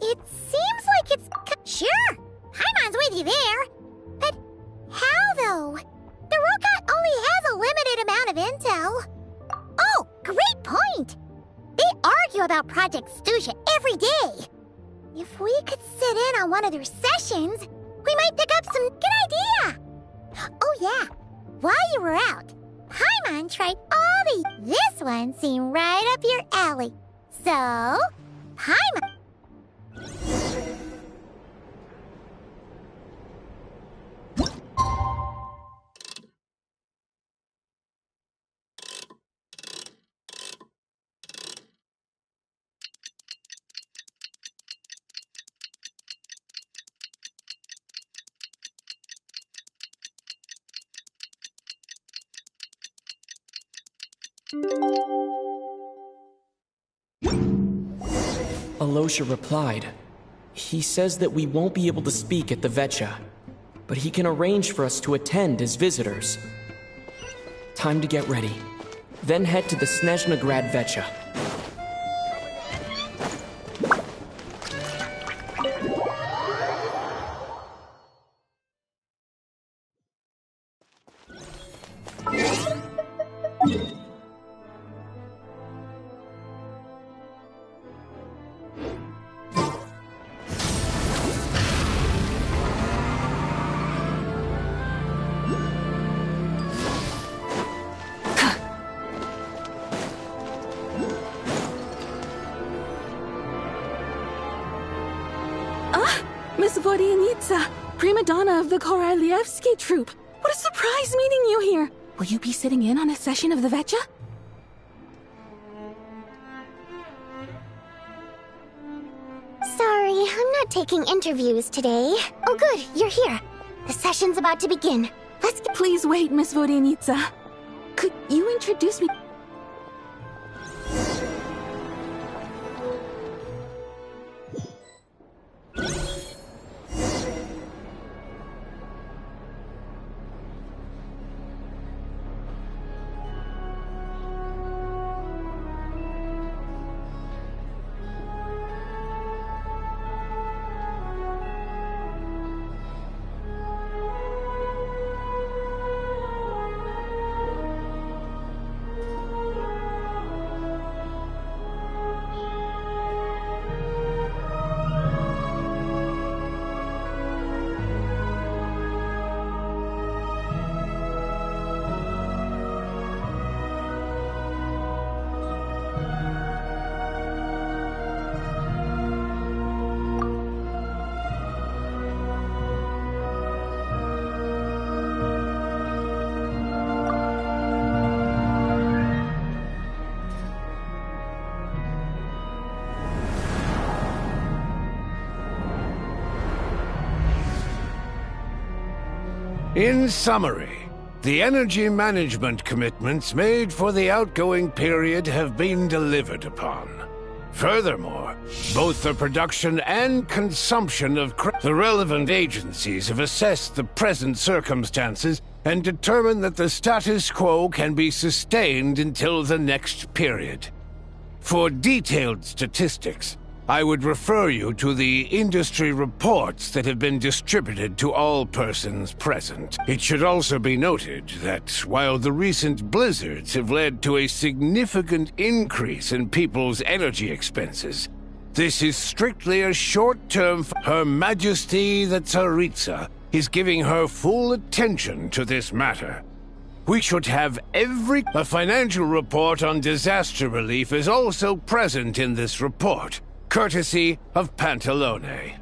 it seems like it's... Sure, Paimon's with you there. But how, though? The robot only has a limited amount of intel. Oh, great point! They argue about Project Stusha every day. If we could sit in on one of their sessions, we might pick up some good idea. Oh yeah, while you were out, Paimon tried all these. This one seemed right up your alley. So, Paimon... Alosha replied. He says that we won't be able to speak at the Vetcha, but he can arrange for us to attend as visitors. Time to get ready. Then head to the Snezhnegrad Vetcha. Miss Vodyanitsa, prima donna of the Korolievsky troupe. What a surprise meeting you here. Will you be sitting in on a session of the Vetcha? Sorry, I'm not taking interviews today. Oh good, you're here. The session's about to begin. Let's get... Please wait, Miss Vodyanitsa. Could you introduce me? In summary, the energy management commitments made for the outgoing period have been delivered upon. Furthermore, both the production and consumption of the relevant agencies have assessed the present circumstances and determined that the status quo can be sustained until the next period. For detailed statistics, I would refer you to the industry reports that have been distributed to all persons present. It should also be noted that while the recent blizzards have led to a significant increase in people's energy expenses, this is strictly a short-term. Her Majesty the Tsaritsa is giving her full attention to this matter. We should have a financial report on disaster relief is also present in this report, courtesy of Pantalone.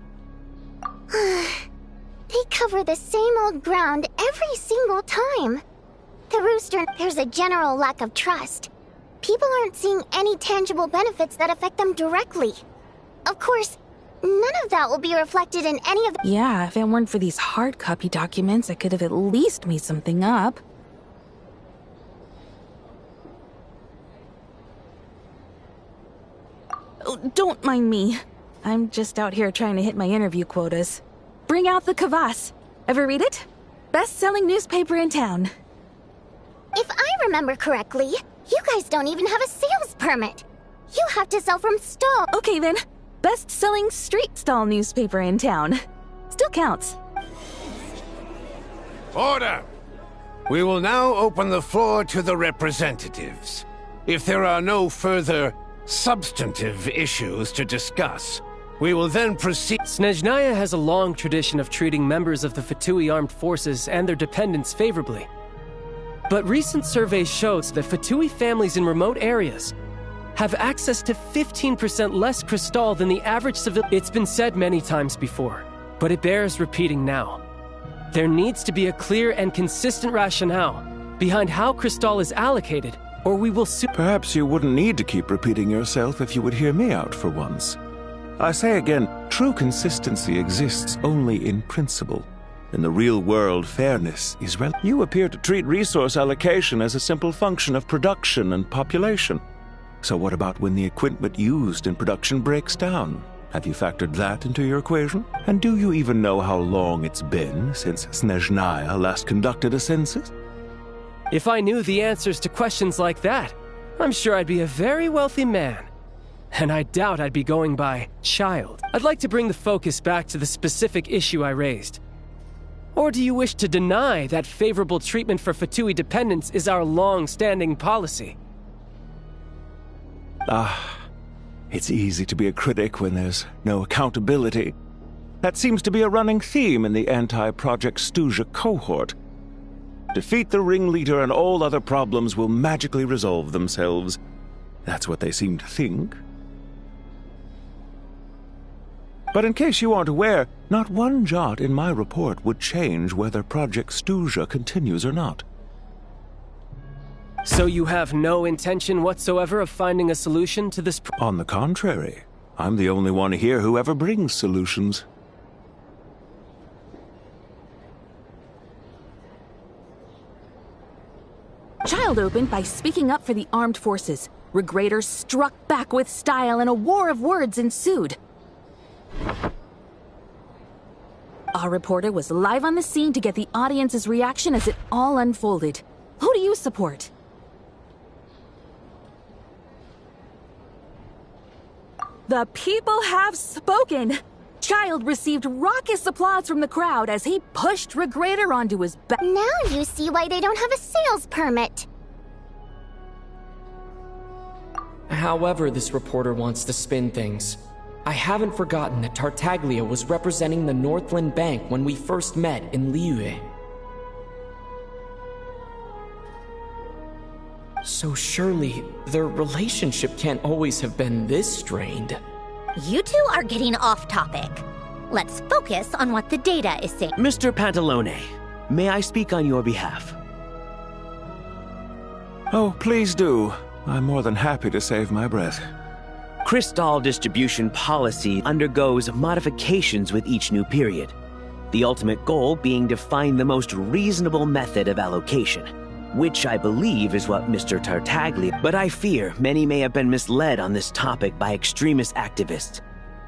They cover the same old ground every single time. The rooster, there's a general lack of trust. People aren't seeing any tangible benefits that affect them directly. Of course, none of that will be reflected in any of the— Yeah, if it weren't for these hard copy documents, I could have at least made something up. Oh, don't mind me. I'm just out here trying to hit my interview quotas. Bring out the kvass. Ever read it? Best-selling newspaper in town. If I remember correctly, you guys don't even have a sales permit. You have to sell from stall. Okay then. Best-selling street stall newspaper in town. Still counts. Order! We will now open the floor to the representatives. If there are no further substantive issues to discuss, we will then proceed. Snezhnaya has a long tradition of treating members of the Fatui armed forces and their dependents favorably. But recent surveys show that Fatui families in remote areas have access to 15% less crystal than the average civilian. It's been said many times before, but it bears repeating now. There needs to be a clear and consistent rationale behind how crystal is allocated, or we will soon— Perhaps you wouldn't need to keep repeating yourself if you would hear me out for once. I say again, true consistency exists only in principle. In the real world, fairness is You appear to treat resource allocation as a simple function of production and population. So what about when the equipment used in production breaks down? Have you factored that into your equation? And do you even know how long it's been since Snezhnaya last conducted a census? If I knew the answers to questions like that, I'm sure I'd be a very wealthy man. And I doubt I'd be going by child. I'd like to bring the focus back to the specific issue I raised. Or do you wish to deny that favorable treatment for Fatui dependents is our long-standing policy? It's easy to be a critic when there's no accountability. That seems to be a running theme in the anti-Project Stuja cohort. Defeat the ringleader and all other problems will magically resolve themselves. That's what they seem to think. But in case you aren't aware, not one jot in my report would change whether Project Stuja continues or not. So you have no intention whatsoever of finding a solution to this On the contrary, I'm the only one here who ever brings solutions. Child opened by speaking up for the armed forces. Regrator struck back with style and a war of words ensued. Our reporter was live on the scene to get the audience's reaction as it all unfolded. Who do you support? The people have spoken! Child received raucous applause from the crowd as he pushed Regrator onto his back. Now you see why they don't have a sales permit. However this reporter wants to spin things, I haven't forgotten that Tartaglia was representing the Northland Bank when we first met in Liyue. So surely, their relationship can't always have been this strained. You two are getting off topic. Let's focus on what the data is saying. Mr. Pantalone, may I speak on your behalf? Oh, please do. I'm more than happy to save my breath. Crystal distribution policy undergoes modifications with each new period. The ultimate goal being to find the most reasonable method of allocation, which I believe is what Mr. Tartaglia. But I fear many may have been misled on this topic by extremist activists.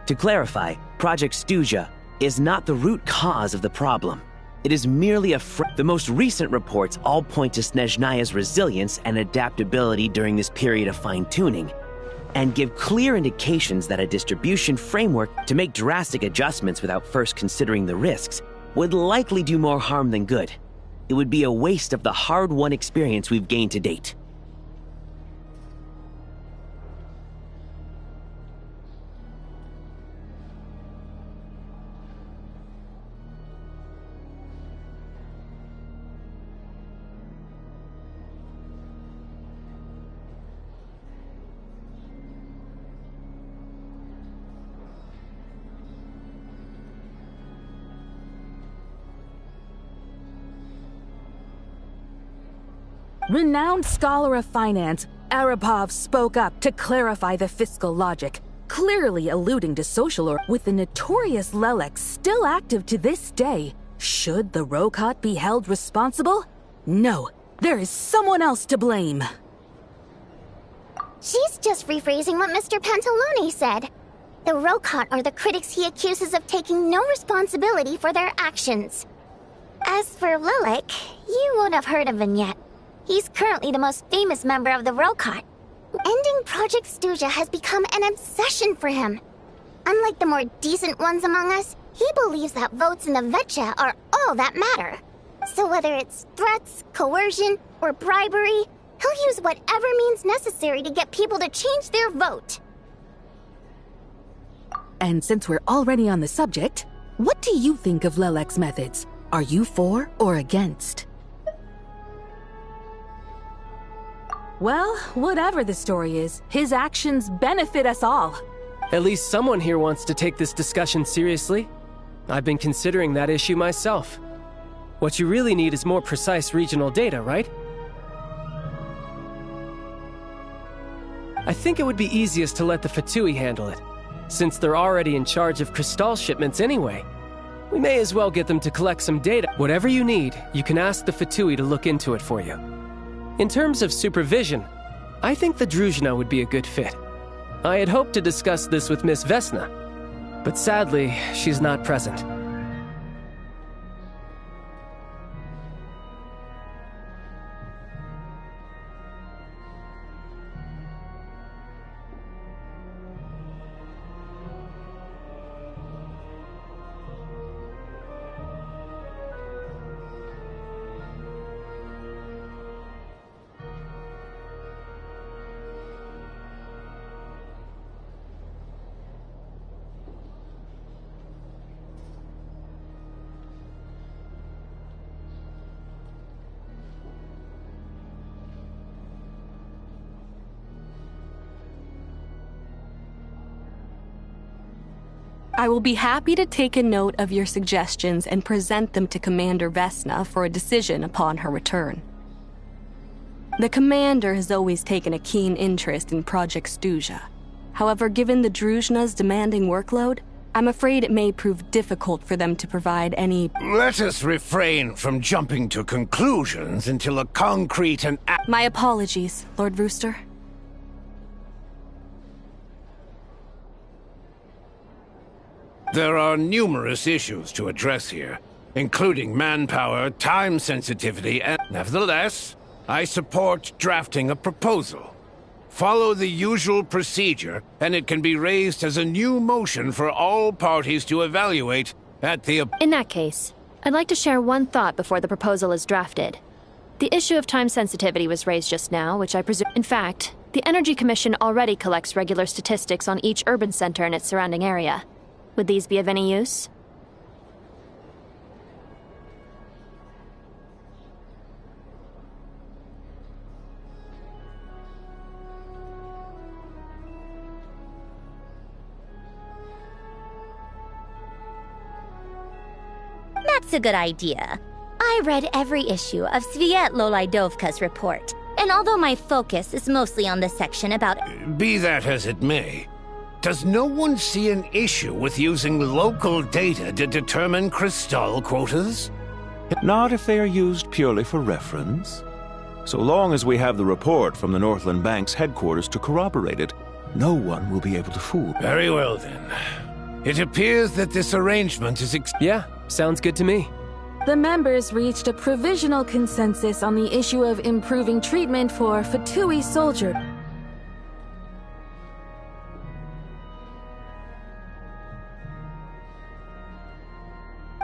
To clarify, Project Stuja is not the root cause of the problem. It is merely the most recent reports all point to Snezhnaya's resilience and adaptability during this period of fine-tuning, and give clear indications that a distribution framework to make drastic adjustments without first considering the risks would likely do more harm than good. It would be a waste of the hard-won experience we've gained to date. Renowned scholar of finance, Arapov spoke up to clarify the fiscal logic, clearly alluding to social order. With the notorious Lelex still active to this day, should the Rokot be held responsible? No, there is someone else to blame. She's just rephrasing what Mr. Pantalone said. The Rokot are the critics he accuses of taking no responsibility for their actions. As for Lilik, you won't have heard of him yet. He's currently the most famous member of the Rokot. Ending Project Stuja has become an obsession for him. Unlike the more decent ones among us, he believes that votes in the Vetcha are all that matter. So whether it's threats, coercion, or bribery, he'll use whatever means necessary to get people to change their vote. And since we're already on the subject, what do you think of Lelek's methods? Are you for or against? Well, whatever the story is, his actions benefit us all. At least someone here wants to take this discussion seriously. I've been considering that issue myself. What you really need is more precise regional data, right? I think it would be easiest to let the Fatui handle it, since they're already in charge of Crystal shipments anyway. We may as well get them to collect some data. Whatever you need, you can ask the Fatui to look into it for you. In terms of supervision, I think the Druzhna would be a good fit. I had hoped to discuss this with Miss Vesna, but sadly, she's not present. I will be happy to take a note of your suggestions and present them to Commander Vesna for a decision upon her return. The Commander has always taken a keen interest in Project Stuja. However, given the Druzhna's demanding workload, I'm afraid it may prove difficult for them to provide any... Let us refrain from jumping to conclusions until a concrete and... My apologies, Lord Rooster. There are numerous issues to address here, including manpower, time sensitivity, and... Nevertheless, I support drafting a proposal. Follow the usual procedure, and it can be raised as a new motion for all parties to evaluate at the... In that case, I'd like to share one thought before the proposal is drafted. The issue of time sensitivity was raised just now, which I presume... In fact, the Energy Commission already collects regular statistics on each urban center and its surrounding area. Would these be of any use? That's a good idea. I read every issue of Svietlo Laidovka's report, and although my focus is mostly on the section about... Be that as it may, Does no one see an issue with using local data to determine Crystal quotas? Not if they are used purely for reference. So long as we have the report from the Northland Bank's headquarters to corroborate it, no one will be able to fool. Very well then. It appears that this arrangement is Yeah, sounds good to me. The members reached a provisional consensus on the issue of improving treatment for Fatui soldier.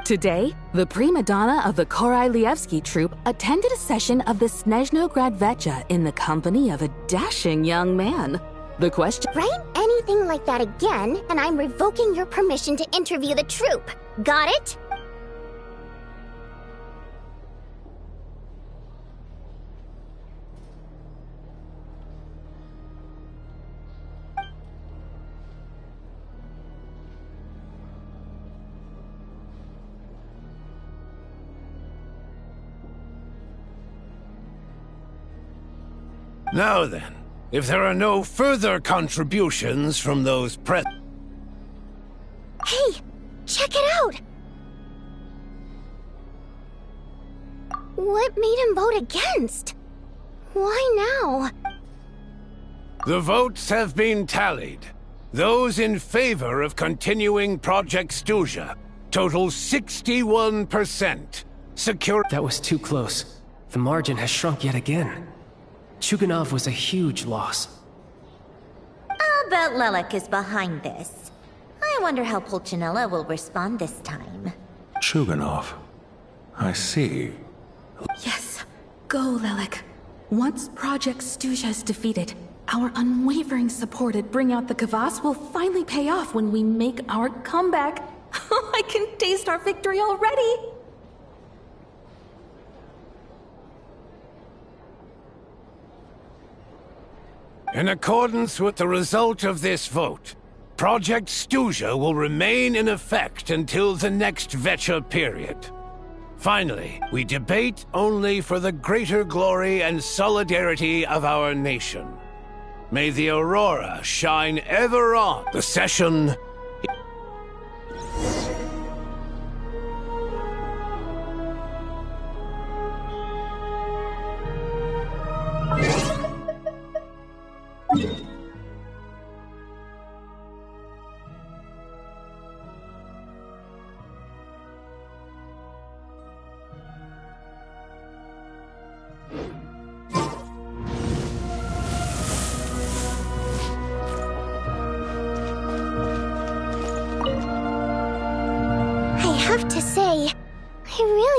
Today, the prima donna of the Korailievsky troupe attended a session of the Snezhnograd Vecha in the company of a dashing young man. The question— Write anything like that again, and I'm revoking your permission to interview the troupe. Got it? Now then, if there are no further contributions from those Hey, check it out! What made him vote against? Why now? The votes have been tallied. Those in favor of continuing Project Stuja total 61%. That was too close. The margin has shrunk yet again. Chuganov was a huge loss. I'll bet Lelek is behind this. I wonder how Pulcinella will respond this time. Chuganov. I see. Yes, go, Lelek. Once Project Stuja is defeated, our unwavering support at Bring Out the Kvass will finally pay off when we make our comeback. I can taste our victory already! In accordance with the result of this vote, Project Stuja will remain in effect until the next Vecha period. Finally, we debate only for the greater glory and solidarity of our nation. May the aurora shine ever on. The session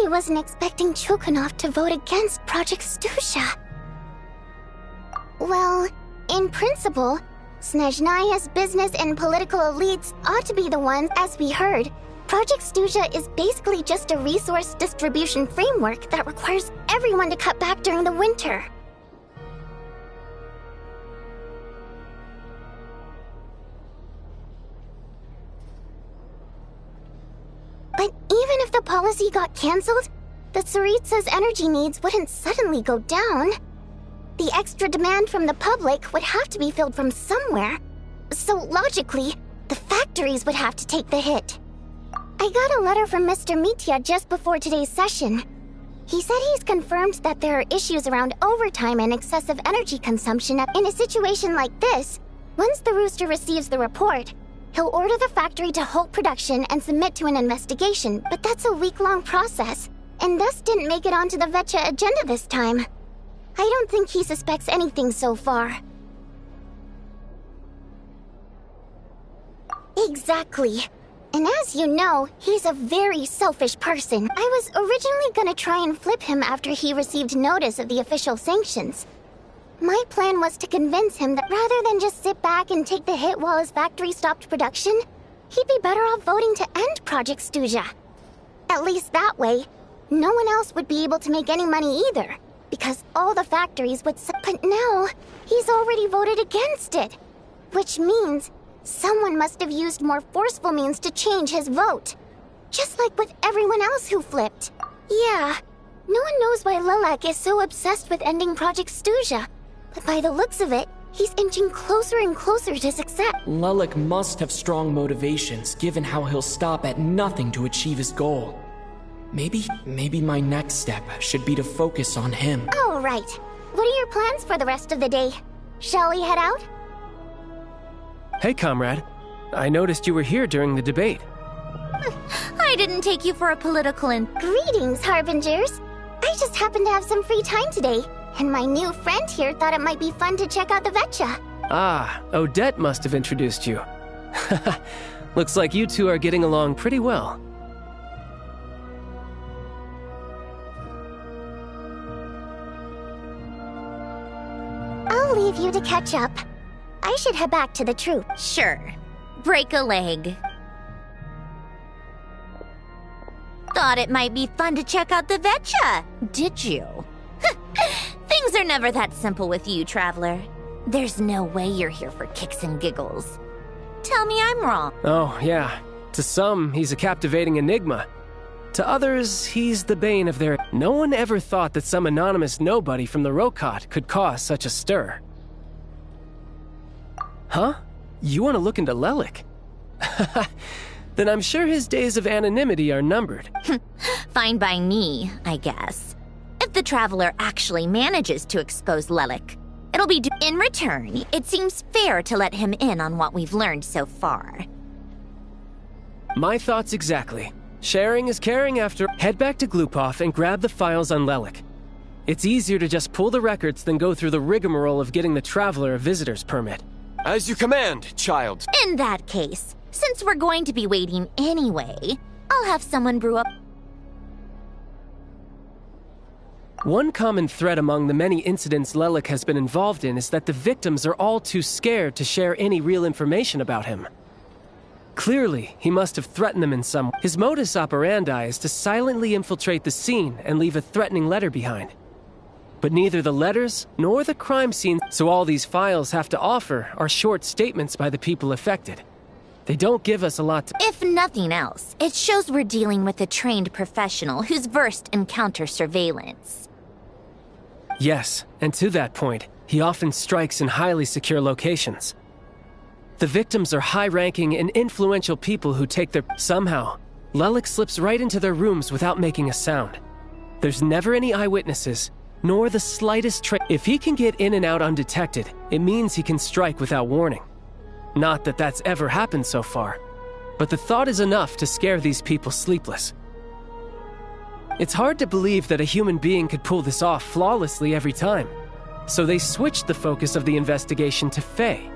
I wasn't expecting Chuganov to vote against Project Stuja. Well, in principle, Snezhnaya's business and political elites ought to be the ones, as we heard. Project Stuja is basically just a resource distribution framework that requires everyone to cut back during the winter. But even if the policy got cancelled, the Tsaritsa's energy needs wouldn't suddenly go down. The extra demand from the public would have to be filled from somewhere. So logically, the factories would have to take the hit. I got a letter from Mr. Mitya just before today's session. He said he's confirmed that there are issues around overtime and excessive energy consumption. In a situation like this, once the Rooster receives the report, he'll order the factory to halt production and submit to an investigation, but that's a week-long process, and thus didn't make it onto the Vecha agenda this time. I don't think he suspects anything so far. Exactly. And as you know, he's a very selfish person. I was originally gonna try and flip him after he received notice of the official sanctions. My plan was to convince him that rather than just sit back and take the hit while his factory stopped production, he'd be better off voting to end Project Stuja. At least that way, no one else would be able to make any money either, because all the factories would But now, he's already voted against it, which means someone must have used more forceful means to change his vote. Just like with everyone else who flipped. Yeah, no one knows why Lilac is so obsessed with ending Project Stuja. But by the looks of it, He's inching closer and closer to success. Lelik must have strong motivations, given how he'll stop at nothing to achieve his goal. Maybe my next step should be to focus on him. All right. What are your plans for the rest of the day? Shall we head out? Hey, comrade. I noticed you were here during the debate. I didn't take you for a political Greetings, Harbingers. I just happened to have some free time today, and my new friend here thought it might be fun to check out the Vetcha. Ah, Odette must have introduced you. Looks like you two are getting along pretty well. I'll leave you to catch up. I should head back to the troop. Sure. Break a leg. Thought it might be fun to check out the Vetcha, did you? Things are never that simple with you, Traveler. There's no way you're here for kicks and giggles. Tell me I'm wrong. Oh, yeah. To some, he's a captivating enigma. To others, he's the bane of their... No one ever thought that some anonymous nobody from the Rokot could cause such a stir. Huh? You want to look into Lelik? Then I'm sure his days of anonymity are numbered. Fine by me, I guess. If the Traveler actually manages to expose Lelik, it'll be in return. It seems fair to let him in on what we've learned so far. My thoughts exactly. Sharing is caring after. Head back to Glupov and grab the files on Lelik. It's easier to just pull the records than go through the rigmarole of getting the Traveler a visitor's permit. As you command, child. In that case, since we're going to be waiting anyway, I'll have someone brew up. One common thread among the many incidents Lelik has been involved in is that the victims are all too scared to share any real information about him. Clearly, he must have threatened them in some way. His modus operandi is to silently infiltrate the scene and leave a threatening letter behind. But neither the letters nor the crime scene, so all these files have to offer are short statements by the people affected. They don't give us a lot to... If nothing else, it shows we're dealing with a trained professional who's versed in counter-surveillance. Yes, and to that point, he often strikes in highly secure locations. The victims are high-ranking and influential people who take their... Somehow, Lelik slips right into their rooms without making a sound. There's never any eyewitnesses, nor the slightest trace. If he can get in and out undetected, it means he can strike without warning. Not that that's ever happened so far, but the thought is enough to scare these people sleepless. It's hard to believe that a human being could pull this off flawlessly every time, so they switched the focus of the investigation to Faye.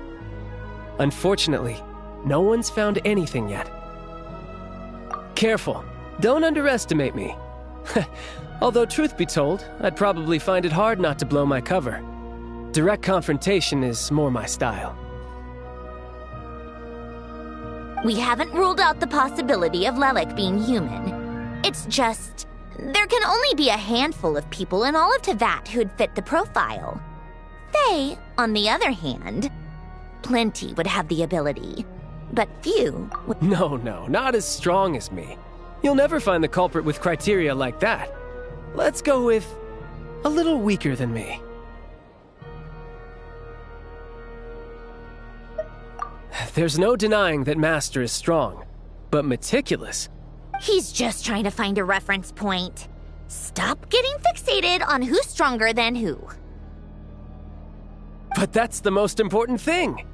Unfortunately, no one's found anything yet. Careful, don't underestimate me. Although truth be told, I'd probably find it hard not to blow my cover. Direct confrontation is more my style. We haven't ruled out the possibility of Lelik being human. It's just... there can only be a handful of people in all of Teyvat who'd fit the profile. Faye, on the other hand, plenty would have the ability, but few would... No, not as strong as me. You'll never find the culprit with criteria like that. Let's go with a little weaker than me. There's no denying that Master is strong, but meticulous. He's just trying to find a reference point. Stop getting fixated on who's stronger than who. But that's the most important thing.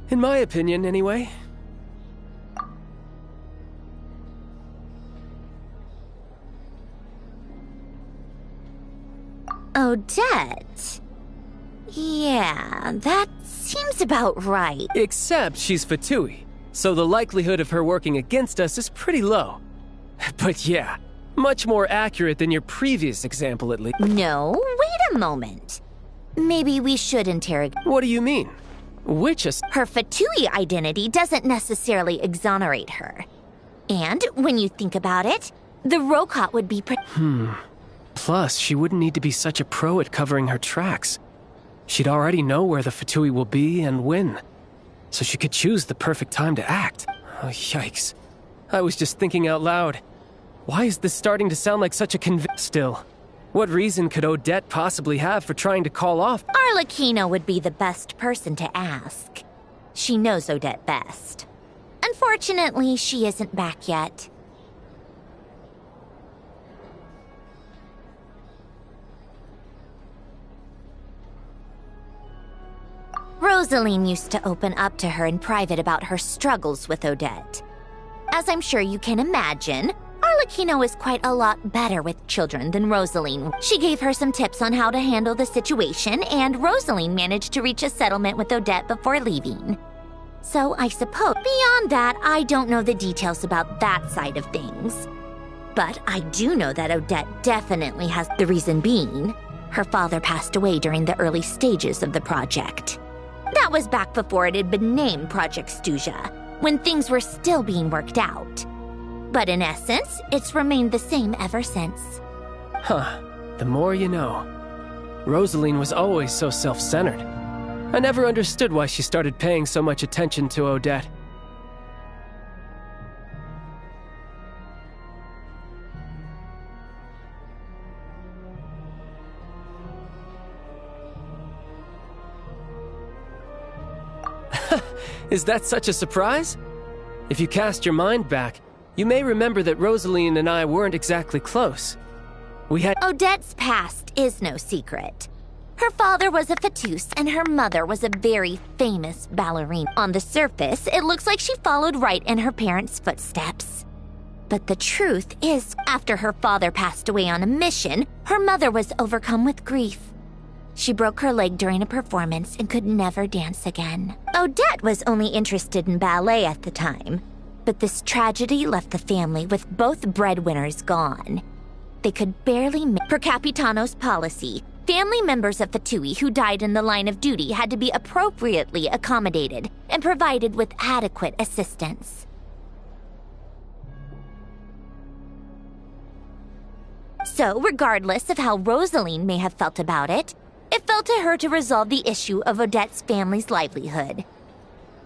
In my opinion, anyway. Odette? Yeah, that seems about right. Except she's Fatui, so the likelihood of her working against us is pretty low. But yeah, much more accurate than your previous example at least. No, wait a moment. Maybe we should interrogate... What do you mean? Which is... Her Fatui identity doesn't necessarily exonerate her. And when you think about it, the Rokot would be... Plus, she wouldn't need to be such a pro at covering her tracks. She'd already know where the Fatui will be and when. So she could choose the perfect time to act. Oh, yikes. I was just thinking out loud. Why is this starting to sound like such a Still, What reason could Odette possibly have for trying to call off? Arlecchino would be the best person to ask. She knows Odette best. Unfortunately, she isn't back yet. Rosaline used to open up to her in private about her struggles with Odette. As I'm sure you can imagine, Arlecchino is quite a lot better with children than Rosaline. She gave her some tips on how to handle the situation, and Rosaline managed to reach a settlement with Odette before leaving. So I suppose beyond that, I don't know the details about that side of things. But I do know that Odette definitely has the reason being. Her father passed away during the early stages of the project. That was back before it had been named Project Stuja, when things were still being worked out. But in essence, it's remained the same ever since. Huh. The more you know. Rosaline was always so self-centered. I never understood why she started paying so much attention to Odette. Is that such a surprise? If you cast your mind back, you may remember that Rosaline and I weren't exactly close. We had— Odette's past is no secret. Her father was a fatus and her mother was a very famous ballerina. On the surface, it looks like she followed right in her parents' footsteps. But the truth is, after her father passed away on a mission, her mother was overcome with grief. She broke her leg during a performance and could never dance again. Odette was only interested in ballet at the time, but this tragedy left the family with both breadwinners gone. They could barely make— Per Capitano's policy, family members of Fatui who died in the line of duty had to be appropriately accommodated and provided with adequate assistance. So, regardless of how Rosaline may have felt about it, it fell to her to resolve the issue of Odette's family's livelihood.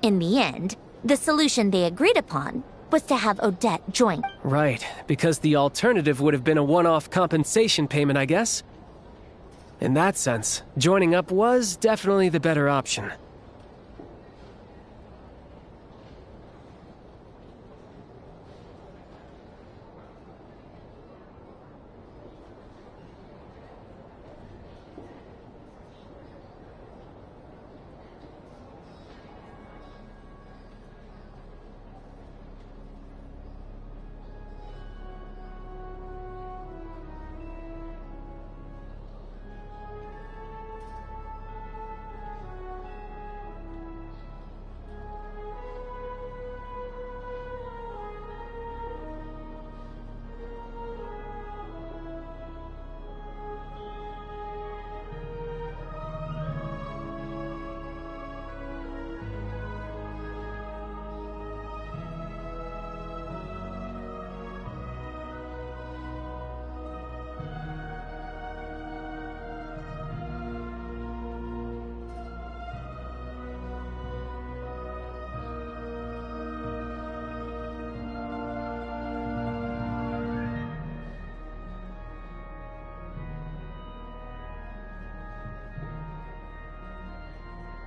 In the end, the solution they agreed upon was to have Odette join. Right, because the alternative would have been a one-off compensation payment, I guess. In that sense, joining up was definitely the better option.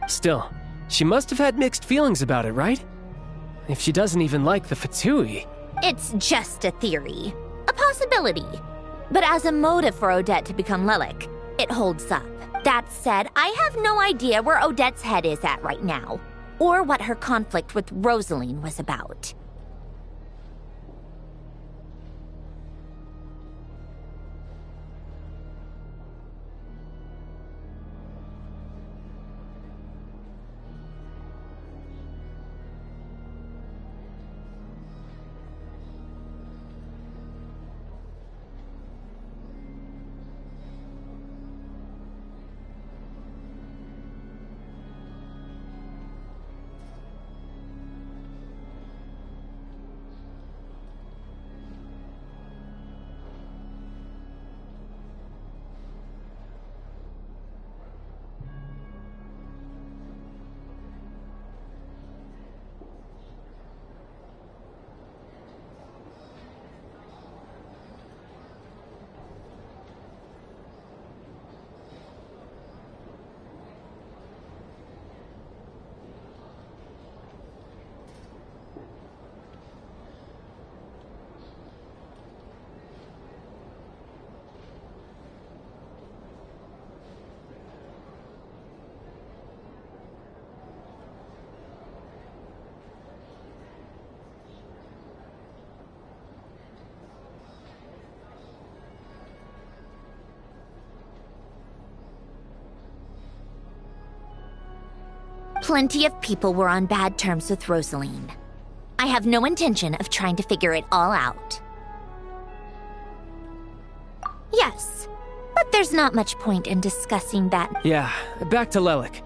Still, she must have had mixed feelings about it, right? If she doesn't even like the Fatui. It's just a theory. A possibility. But as a motive for Odette to become Lelik, it holds up. That said, I have no idea where Odette's head is at right now, or what her conflict with Rosaline was about. Plenty of people were on bad terms with Rosaline. I have no intention of trying to figure it all out. Yes, but there's not much point in discussing that. Yeah, back to Lelik.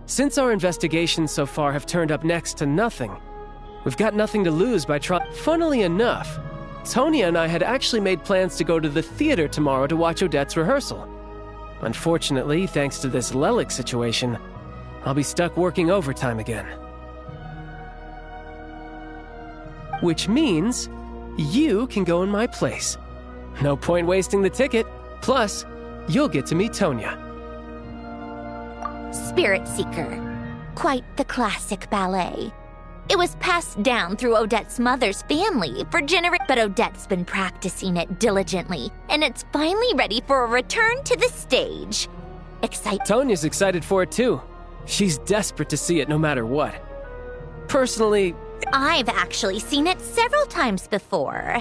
Since our investigations so far have turned up next to nothing, we've got nothing to lose by trying. Funnily enough, Tonya and I had actually made plans to go to the theater tomorrow to watch Odette's rehearsal. Unfortunately, thanks to this Lelik situation, I'll be stuck working overtime again. Which means you can go in my place. No point wasting the ticket. Plus, you'll get to meet Tonya. Spirit Seeker. Quite the classic ballet. It was passed down through Odette's mother's family for generations, but Odette's been practicing it diligently, and it's finally ready for a return to the stage. Tonya's excited for it too. She's desperate to see it no matter what. Personally, I've actually seen it several times before.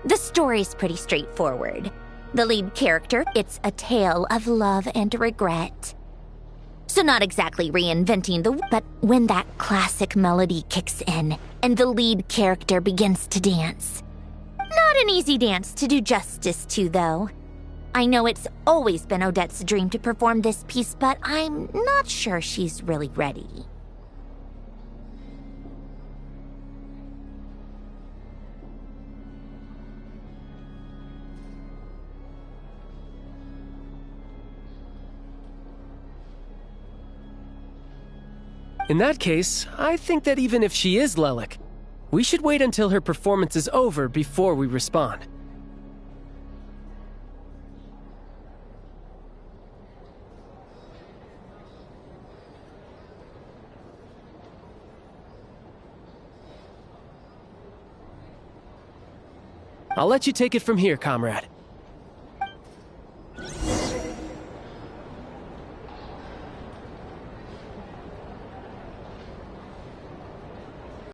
The story's pretty straightforward. The lead character, it's a tale of love and regret. So not exactly reinventing the, but when that classic melody kicks in and the lead character begins to dance. Not an easy dance to do justice to, though. I know it's always been Odette's dream to perform this piece, but I'm not sure she's really ready. in that case, I think that even if she is Lelik, we should wait until her performance is over before we respond. I'll let you take it from here, comrade.